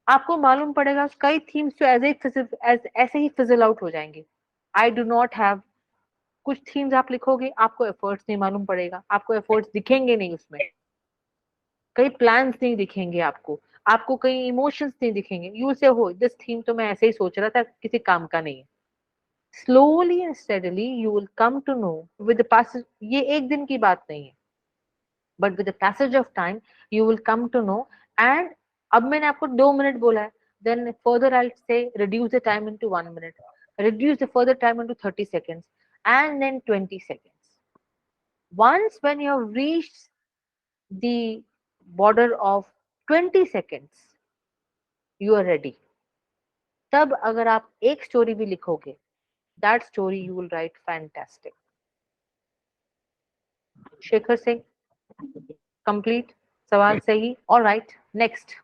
आपको मालूम पड़ेगा कई थीम्स तो ऐसे ही फिजल आउट हो जाएंगे. आई डू नॉट हैव, कुछ थीम्स आप लिखोगे आपको एफर्ट्स नहीं मालूम पड़ेगा, आपको एफर्ट्स दिखेंगे नहीं उसमें, कई प्लान्स नहीं दिखेंगे आपको, आपको कई इमोशंस नहीं दिखेंगे. यू से हो दिस थीम तो मैं ऐसे ही सोच रहा था, किसी काम का नहीं है. Slowly and steadily you will come to know with the passage. ये एक दिन की बात नहीं है, but with the passage of time you will come to know. And अब मैंने आपको 2 मिनट बोला है, then further I'll say reduce the time into 1 minute, reduce the further time into 30 seconds, and then 20 seconds. Once when you have reached the border of 20 seconds, you are ready. तब अगर आप एक story भी लिखोगे, that story you will write fantastic. Shekhar Singh, complete, सवाल सही. All right, next.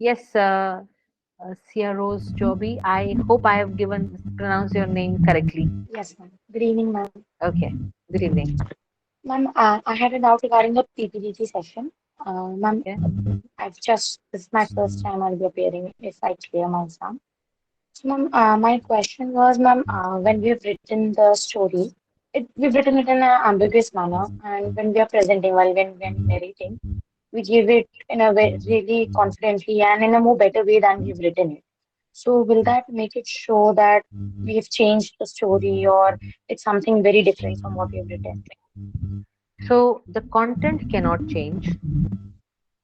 Yes, Sia Rose Joby. I hope I have pronounced your name correctly. Yes, ma'am. Good evening, ma'am. Okay, good evening. Ma'am, I had a doubt regarding the PPGT session. Ma'am, this is my first time I'll be appearing if I clear my exam. So, ma'am, my question was, ma'am, when we've written the story, we've written it in an ambiguous manner, and when we are presenting, when we're narrating, we give it in a way really confidently and in a more better way than we've written it. So will that make it show that we've changed the story or it's something very different from what we've written? So the content cannot change.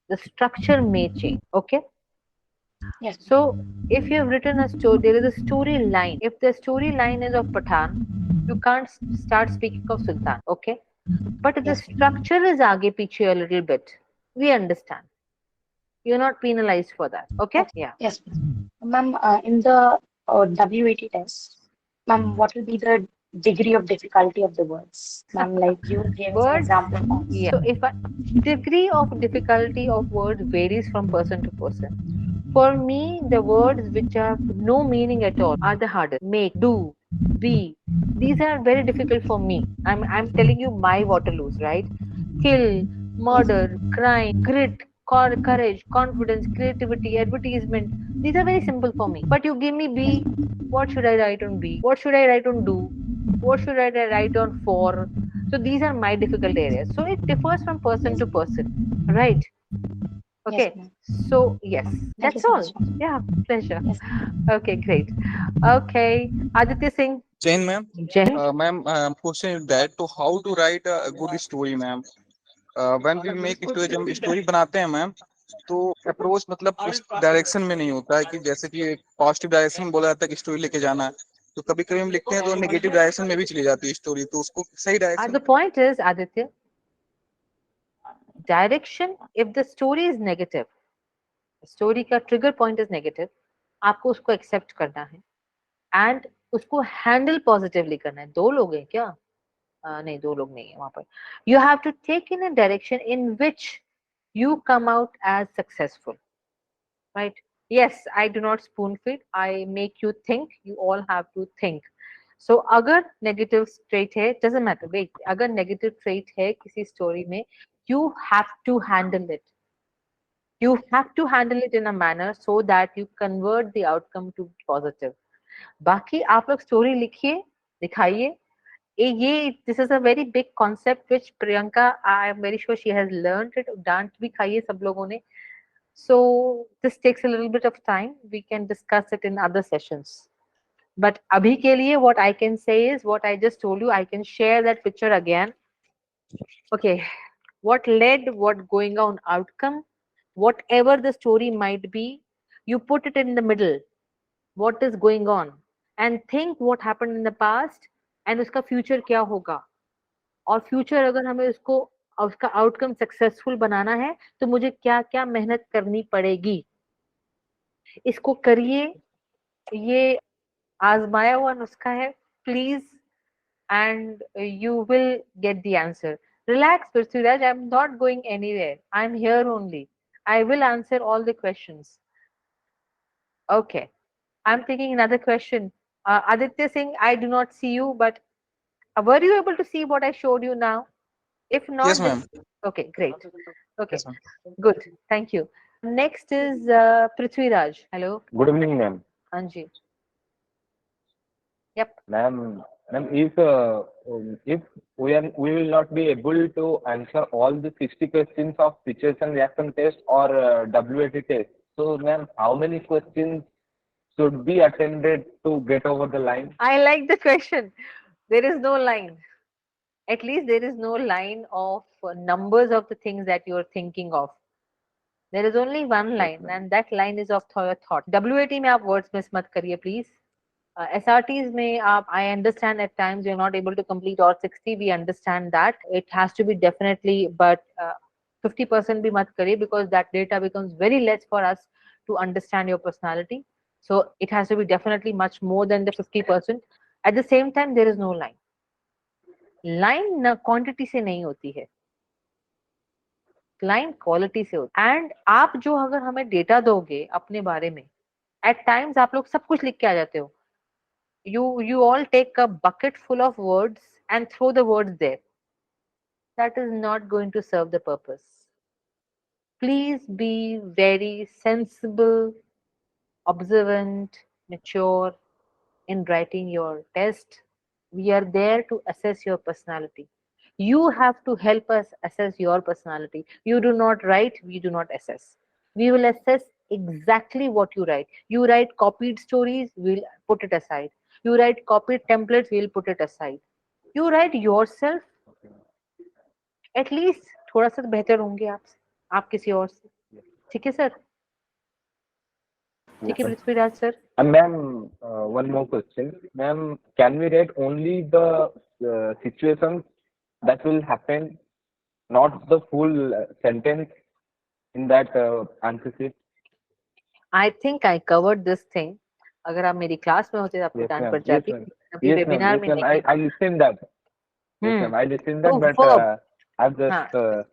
The structure may change. Okay. Yes. So if you have written a story, there is a storyline. If the storyline is of Pathan, you can't start speaking of Sultan. Okay. But if the structure is aage piche a little bit, we understand. You're not penalized for that. Okay? Yeah. Yes, ma'am. In the WAT test, ma'am, what will be the degree of difficulty of the words? Ma'am, like you gave some Words, example. yeah. So if degree of difficulty of words varies from person to person. For me, the words which have no meaning at all are the hardest. Make, do, be. These are very difficult for me. I'm telling you my Waterloos, right? Kill, murder, crime, grit, courage, confidence, creativity, advertisement. These are very simple for me. But you give me B, what should I write on B? What should I write on do? What should I write on for? So these are my difficult areas. So it differs from person to person, right? Okay. Yes, so yes, that's all. Yeah, pleasure. Okay, great. Okay, Aditya Singh. Jain, ma'am. Jain. Ma'am, question is that to how to write a good story, ma'am. When we make story, जब story बनाते हैं ma'am, तो approach मतलब उस direction में नहीं होता है कि जैसे कि पॉजिटिव डायरेक्शन में बोला जाता है कि स्टोरी लेके जाना है, तो कभी कभी हम लिखते हैं तो नेगेटिव डायरेक्शन में भी चली जाती है स्टोरी, तो उसको सही direction. The point is, Aditya, direction, if the story is negative, story का ट्रिगर पॉइंट इज नेगेटिव, आपको उसको एक्सेप्ट करना है एंड उसको हैंडल पॉजिटिवली करना है. 2 लोग हैं क्या? नहीं, 2 लोग नहीं है वहां पर. You have to take in a direction in which you come out as successful, right? Yes, I do not spoon feed. I make you think. You all have to think. So अगर negative trait है, doesn't matter. Wait, अगर negative trait है किसी story में, you have to handle it. You have to handle it in a manner so that you convert the outcome to positive. बाकी आप लोग story लिखिए, दिखाइए. ये this is a very big concept which Priyanka, I am very sure she has learned it. डांट भी खाइए सब लोगों ने. So this takes a little bit of time. We can discuss it in other sessions. But abhi ke liye what I can say is what I just told you. I can share that picture again. Okay, what led, what going on outcome, whatever the story might be, you put it in the middle. What is going on? And think what happened in the past and उसका future क्या होगा. और future अगर हमें उसको उसका outcome successful बनाना है तो मुझे क्या क्या मेहनत करनी पड़ेगी. इसको करिए. ये आजमाया हुआ नुस्खा है. Please. And you will get the answer. Relax, Prithviraj. I'm not going anywhere. I'm here only. I will answer all the questions. Okay. I'm taking another question. Aditya Singh, I do not see you, but were you able to see what I showed you now? If Yes, not, then ma'am. okay, great. Okay, Yes, ma'am. good. Thank you. Next is Prithviraj. Hello. Good evening, ma'am. Anji. Yep. Ma'am, if we will not be able to answer all the 60 questions of situation reaction test or WAT test, so ma'am, how many questions should be attended to get over the line? I like the question. There is no line. At least there is no line of numbers of the things that you are thinking of. There is only one line, and that line is of your thought. WAT में आप words miss मत करिए, please. SRTs में आप, I understand at times you're not able to complete all 60. We understand that it has to be definitely, but 50% भी मत करिए because that data becomes very less for us to understand your personality. So it has to be definitely much more than the 50%. At the same time, there is no line. Line quantity से नहीं होती है. Line quality से होती है. And आप जो अगर हमें डेटा दोगे अपने बारे में, एट टाइम्स आप लोग सब कुछ लिख के आ जाते हो. You all take a bucket full of words and throw the words there. That is not going to serve the purpose. Please be very sensible, observant, mature in writing your test. We are there to assess your personality. You have to help us assess your personality. You do not write, we do not assess. We will assess exactly what you write. You write copied stories, we'll put it aside. You write copied templates, we'll put it aside. You write yourself, at least थोड़ा सा बेहतर होंगे आप किसी और से. ठीक है सर? ठीक है Prithviraj sir? Ma'am, one more question. Ma'am, can we rate only the situations that will happen, not the full sentence in that answer sheet? I think I covered this thing. अगर आप मेरी क्लास में होते तो आपको Yes, डांट ma'am. पड़ Yes, जाती. ma'am. अभी Yes, ma'am. वेबिनार Yes, में ma'am. नहीं. I listened that. Yes, ma'am. I listened that, तो but verb. I've हाँ. just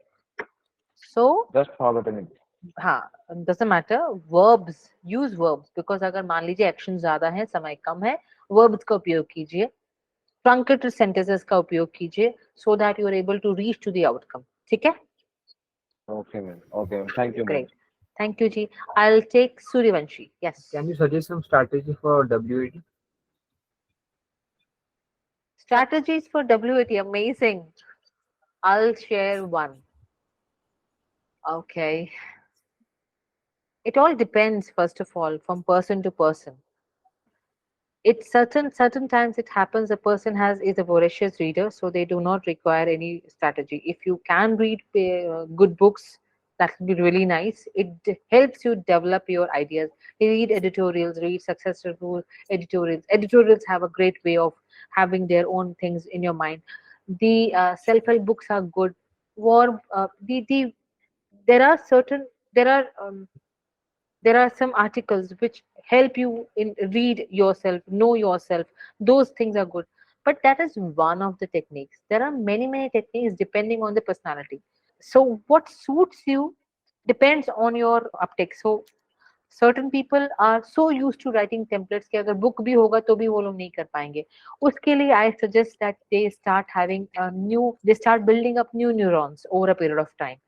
So forgotten it. हाँ, doesn't matter. Verbs, use verbs, because अगर मान लीजिए एक्शन ज्यादा है, समय कम है, verbs का उपयोग कीजिए. Truncated sentences का उपयोग कीजिए, so that you are able to reach to the outcome. ठीक है? Okay, ma'am. Okay, ma'am. Thank you, ma'am. Great. Thank you, ji. I'll take Suryavanshi. Yes. Can you suggest some strategy for WAT? Strategies for WAT, amazing. I'll share one. Okay. It all depends, first of all, from person to person. It's certain times it happens a person is a voracious reader, so they do not require any strategy. If you can read good books, that would be really nice. It helps you develop your ideas. You read editorials, read successful editorials. Editorials have a great way of having their own things in your mind. The self-help books are good. There are certain there are there are some articles which help you in read yourself, know yourself. Those things are good, but that is one of the techniques. There are many techniques depending on the personality. So what suits you depends on your uptake. So certain people are so used to writing templates कि अगर book भी होगा तो भी वो लोग नहीं कर पाएंगे. उसके लिए I suggest that they start building up new neurons over a period of time.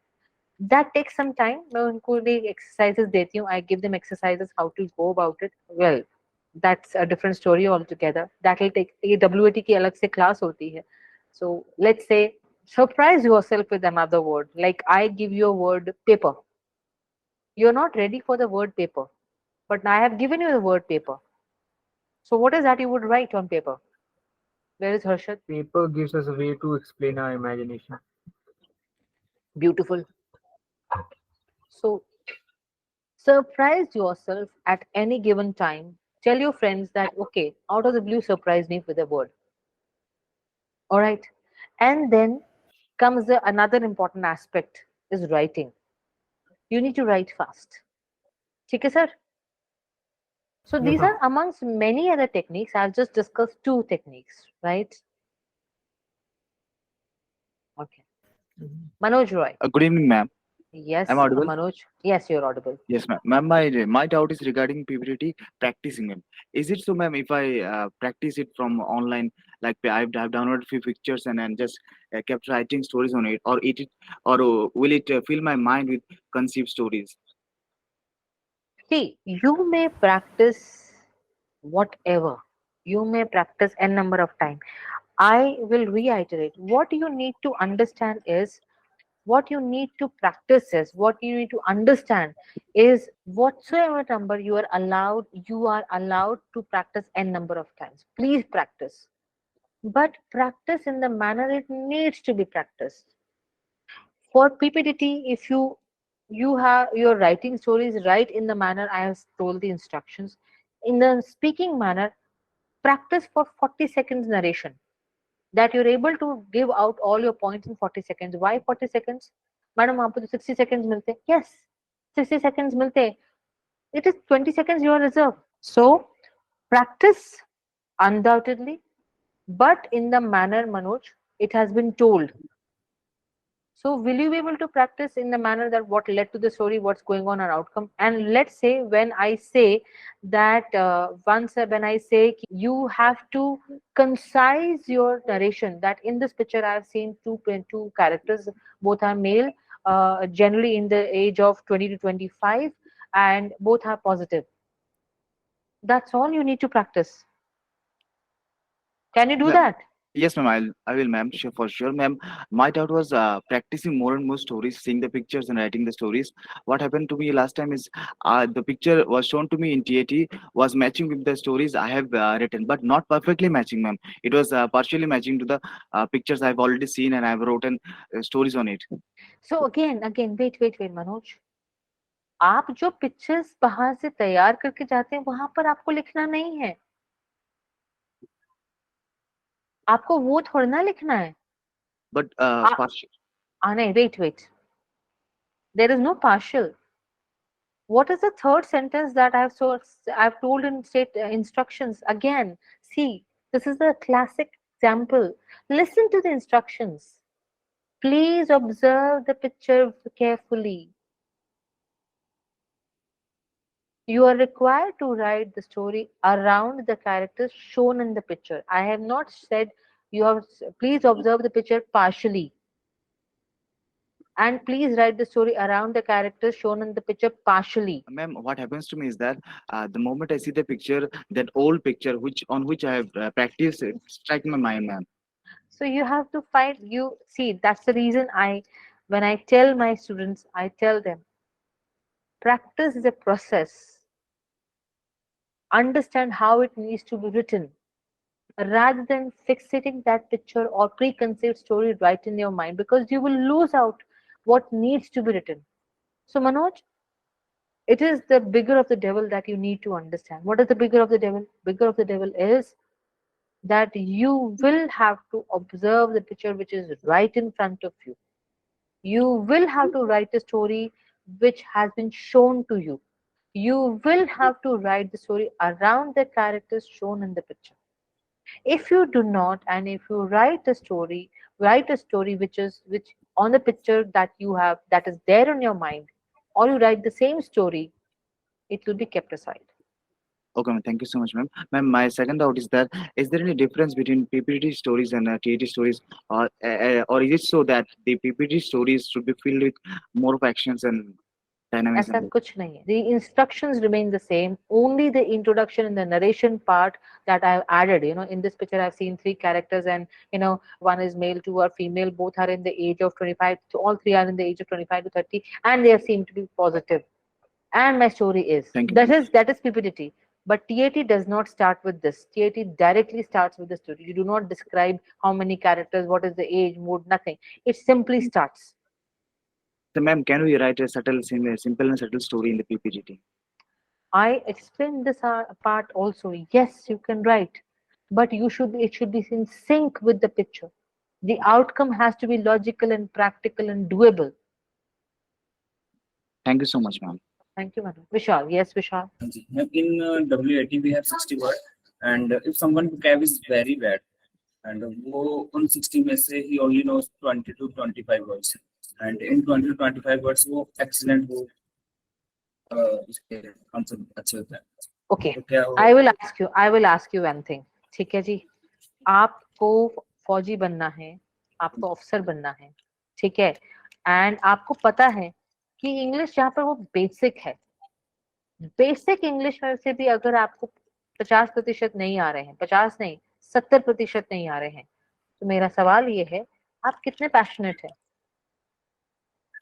That takes some time. मैं उनको लिए exercises देती हूँ. I give them exercises how to go about it. Well, that's a different story altogether. That will take. ये WAT की अलग से class होती है. So let's say surprise yourself with another word. Like I give you a word paper. You're not ready for the word paper, but I have given you the word paper. So what is that you would write on paper? Where is Harshad? Paper gives us a way to explain our imagination. Beautiful. So surprise yourself at any given time. Tell your friends that, okay, out of the blue, surprise me with a word. All right. And then comes another important aspect is writing. You need to write fast. ठीक है, sir? So Yes, these ma'am. are amongst many other techniques. I've just discussed two techniques, right? Okay. Manoj Roy. Good evening, ma'am. Yes, I'm audible? Manoj. Yes, you're audible. Yes, ma'am. Ma'am, my doubt is regarding PPT practicing, ma'am. Is it so, ma'am, if I practice it from online, like I've downloaded few pictures and just kept writing stories on it, or will it fill my mind with conceived stories? See, you may practice whatever. You may practice n number of time. I will reiterate. What you need to understand is what you need to practice is what you need to understand is whatsoever number you are allowed to practice n number of times. Please practice. But practice in the manner it needs to be practiced. For PPDT, if you have your writing stories right in the manner I have told the instructions, in the speaking manner, practice for 40 seconds narration that you're able to give out all your points in 40 seconds. Why 40 seconds? Madam, आपको तो 60 seconds मिलते. Yes, 60 seconds मिलते. It is 20 seconds you are reserved. So, practice undoubtedly, but in the manner, Manoj, it has been told. So, will you be able to practice in the manner that what led to the story, what's going on, an outcome? And let's say when I say that when I say you have to concise your narration, that in this picture I have seen two characters, both are male, generally in the age of 20 to 25, and both are positive. That's all you need to practice. Can you do Ma'am, that? yes, ma'am. I will, ma'am. Sure, for sure, ma'am. My doubt was practicing more and more stories, seeing the pictures and writing the stories. What happened to me last time is the picture was shown to me in TAT was matching with the stories I have written, but not perfectly matching, ma'am. It was partially matching to the pictures I've already seen and I've written stories on it. So again, wait, Manoj. आप जो pictures बाहर से तैयार करके जाते हैं वहां पर आपको लिखना नहीं है. आपको वो थोड़ा ना लिखना है. But partial. नहीं, wait. There is no partial. What is the third sentence that I've told in state instructions? Again, see, this is a classic example. Listen to the instructions. Please observe the picture carefully. You are required to write the story around the characters shown in the picture. I have not said you have. Please observe the picture partially. And please write the story around the characters shown in the picture partially. Ma'am, what happens to me is that the moment I see the picture, that old picture which I have practiced, it strikes my mind, ma'am. So you have to find you see that's the reason when I tell my students, I tell them practice is a process. Understand how it needs to be written rather than fixating that picture or preconceived story right in your mind because you will lose out what needs to be written. So Manoj, it is the bigger of the devil that you need to understand. What is the bigger of the devil? Bigger of the devil is that you will have to observe the picture which is right in front of you. You will have to write a story which has been shown to you. You will have to write the story around the characters shown in the picture. If you do not, and if you write a story which on the picture that you have that is there in your mind, or you write the same story, it will be kept aside. Okay, ma'am. Thank you so much, ma'am. Ma'am, my second doubt is that is there any difference between PPT stories and TAT stories, or is it so that the PPT stories should be filled with more of actions and ऐसा dynamism? कुछ नहीं है. The instructions remain the same. Only the introduction and the narration part that I've added. In this picture, I've seen three characters, and one is male, two are female. Both are in the age of 25. So all three are in the age of 25 to 30, and they seem to be positive. And my story is Thank you. that is PPT. But TAT does not start with this. TAT directly starts with the story. You do not describe how many characters, what is the age, mood, nothing. It simply starts. So, ma'am, can we write a simple and subtle story in the PPGT? I explained this part also. Yes, you can write, but it should be in sync with the picture. The outcome has to be logical and practical and doable. Thank you so much, ma'am. Thank you, madam. Vishal. Yes, Vishal. In W80 we have 60 words, and if someone vocab is very bad, and वो उन 60 में से he only knows 20 to 25 words, and in 20 to 25 words वो excellent वो उसके answer अच्छे होते हैं. Okay, तो क्या वो I will ask you one thing. ठीक है जी, आपको फौजी बनना है, आपको अफसर बनना है, ठीक है, एंड आपको पता है कि इंग्लिश यहाँ पर वो बेसिक है. बेसिक इंग्लिश में से भी अगर आपको 50% नहीं आ रहे हैं, 50 नहीं 70% नहीं आ रहे हैं, तो मेरा सवाल ये है, आप कितने पैशनेट है,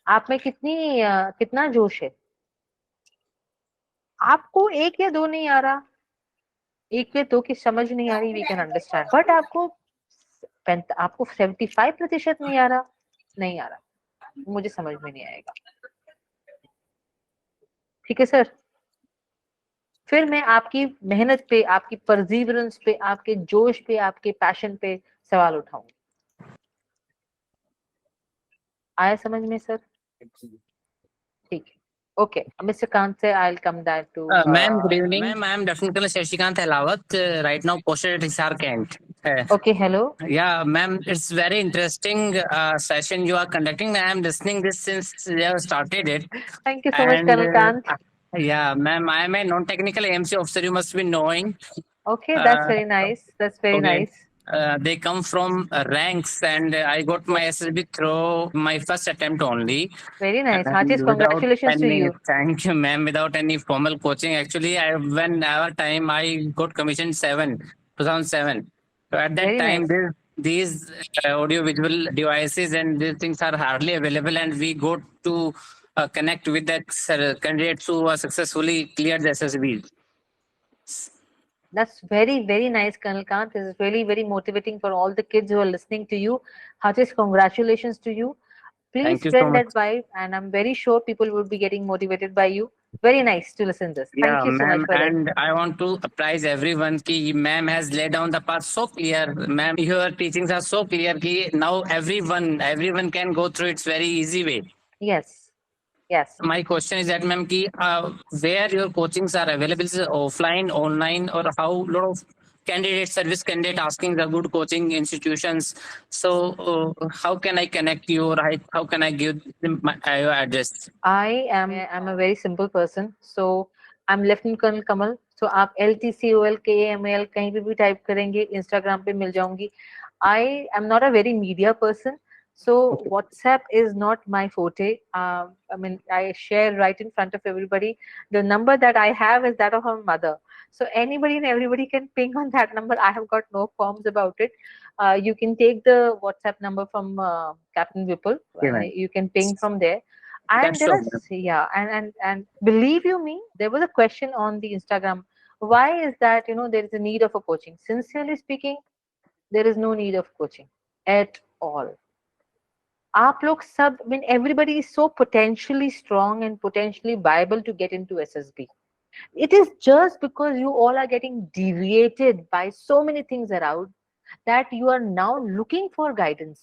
आप में कितना जोश है. आपको 1 या 2 नहीं आ रहा, 1 या 2 की समझ नहीं आ रही, वी कैन अंडरस्टैंड, बट आपको 75% नहीं आ रहा, मुझे समझ में नहीं आएगा. ठीक है सर, फिर मैं आपकी मेहनत पे, आपकी परसीवरेंस पे, आपके जोश पे, आपके पैशन पे सवाल उठाऊंगी. आया समझ में सर? ठीक है. Okay, Mr. Kant, I'll come back to. Ma'am, good evening. Ma'am, I am Lieutenant Colonel Shashikant Helawat, right now posted at Hisar, Kent. Okay, hello. Yeah, ma'am, it's very interesting session you are conducting. I am listening this since you have started it. Thank you so much, Colonel Kant. Yeah, ma'am, I am a non-technical AMC officer. You must be knowing. Okay, that's very nice. That's very nice. They come from ranks, and I got my SSB through my first attempt only. Very nice. Heartiest congratulations to you. Thank you, ma'am. Without any formal coaching, actually, when our time I got commissioned 2007. So at that Very time, nice. these audio-visual devices and these things are hardly available, and we got to connect with the candidates who successfully cleared the SSB. That's very, very nice, Colonel Kant. This is really very motivating for all the kids who are listening to you. Heartiest congratulations to you. Please Thank you spread so that much. vibe, and I'm very sure people will be getting motivated by you. Very nice to listen to this. Thank you so much for and that. I want to apprise everyone ki ma'am has laid down the path so clear. Ma'am, your teachings are so clear ki now everyone can go through its very easy way. Yes. Yes. My question is that, ma'am, ki where your coachings are available, is it offline, online, or how lot of service candidate asking the good coaching institutions. So how can I connect you, or how can I give them your address? I'm a very simple person. So I'm Lieutenant Colonel Kamal. So आप LTCOL KAML कहीं पे भी type करेंगे, Instagram पे मिल जाऊंगी. I am not a very media person. So WhatsApp is not my forte. I mean, I share right in front of everybody. The number that I have is that of my mother. So anybody and everybody can ping on that number. I have got no qualms about it. You can take the WhatsApp number from Captain Vipul. You can ping from there. And there are, and believe you me, there was a question on the Instagram. Why is that, there is a need of a coaching? Sincerely speaking, there is no need of coaching at all. आप लोग सब, I mean, everybody is so potentially strong and potentially viable to get into SSB. It is just because you all are getting deviated by so many things around that you are now looking for guidance.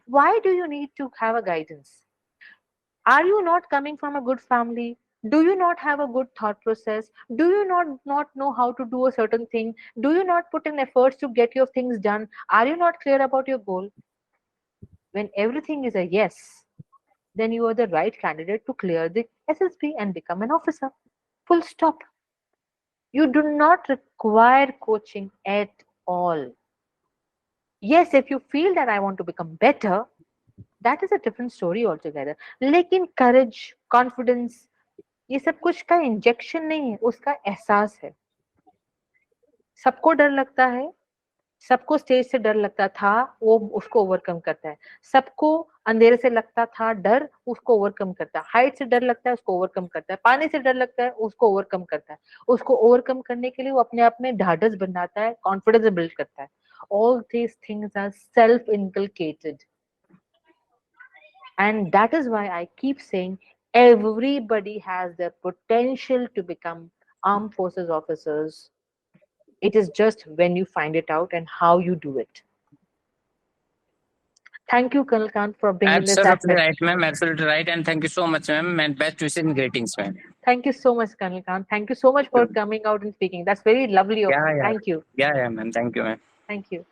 Why do you need to have a guidance? Are you not coming from a good family? Do you not have a good thought process? Do you not know how to do a certain thing? Do you not put in efforts to get your things done? Are you not clear about your goal? When everything is a yes, then you are the right candidate to clear the SSB and become an officer. Full stop. You do not require coaching at all. Yes, if you feel that I want to become better, that is a different story altogether. लेकिन courage, confidence, ये सब कुछ का injection नहीं है, उसका एहसास है. सबको डर लगता है, सबको स्टेज से डर लगता था, वो उसको ओवरकम करता है. सबको अंधेरे से लगता था डर, उसको ओवरकम करता है. हाइट से डर लगता है, उसको ओवरकम करता है. पानी से डर लगता है, उसको ओवरकम करता है. उसको ओवरकम करने के लिए वो अपने आप में ढाढ़स बनाता है, कॉन्फिडेंस बिल्ड करता है. All these things are self-inculcated. And that is why I keep saying everybody has the potential to become armed forces officers. It is just when you find it out and how you do it. Thank you, Colonel Khan, for bringing this Absolutely aspect. right, ma'am. Absolutely right. And thank you so much, ma'am. And best wishes and greetings, ma'am. Thank you so much, Colonel Khan. Thank you so much for coming out and speaking. That's very lovely of Yeah, you. yeah. Thank you. Yeah, yeah, ma'am. Thank you, ma'am. Thank you.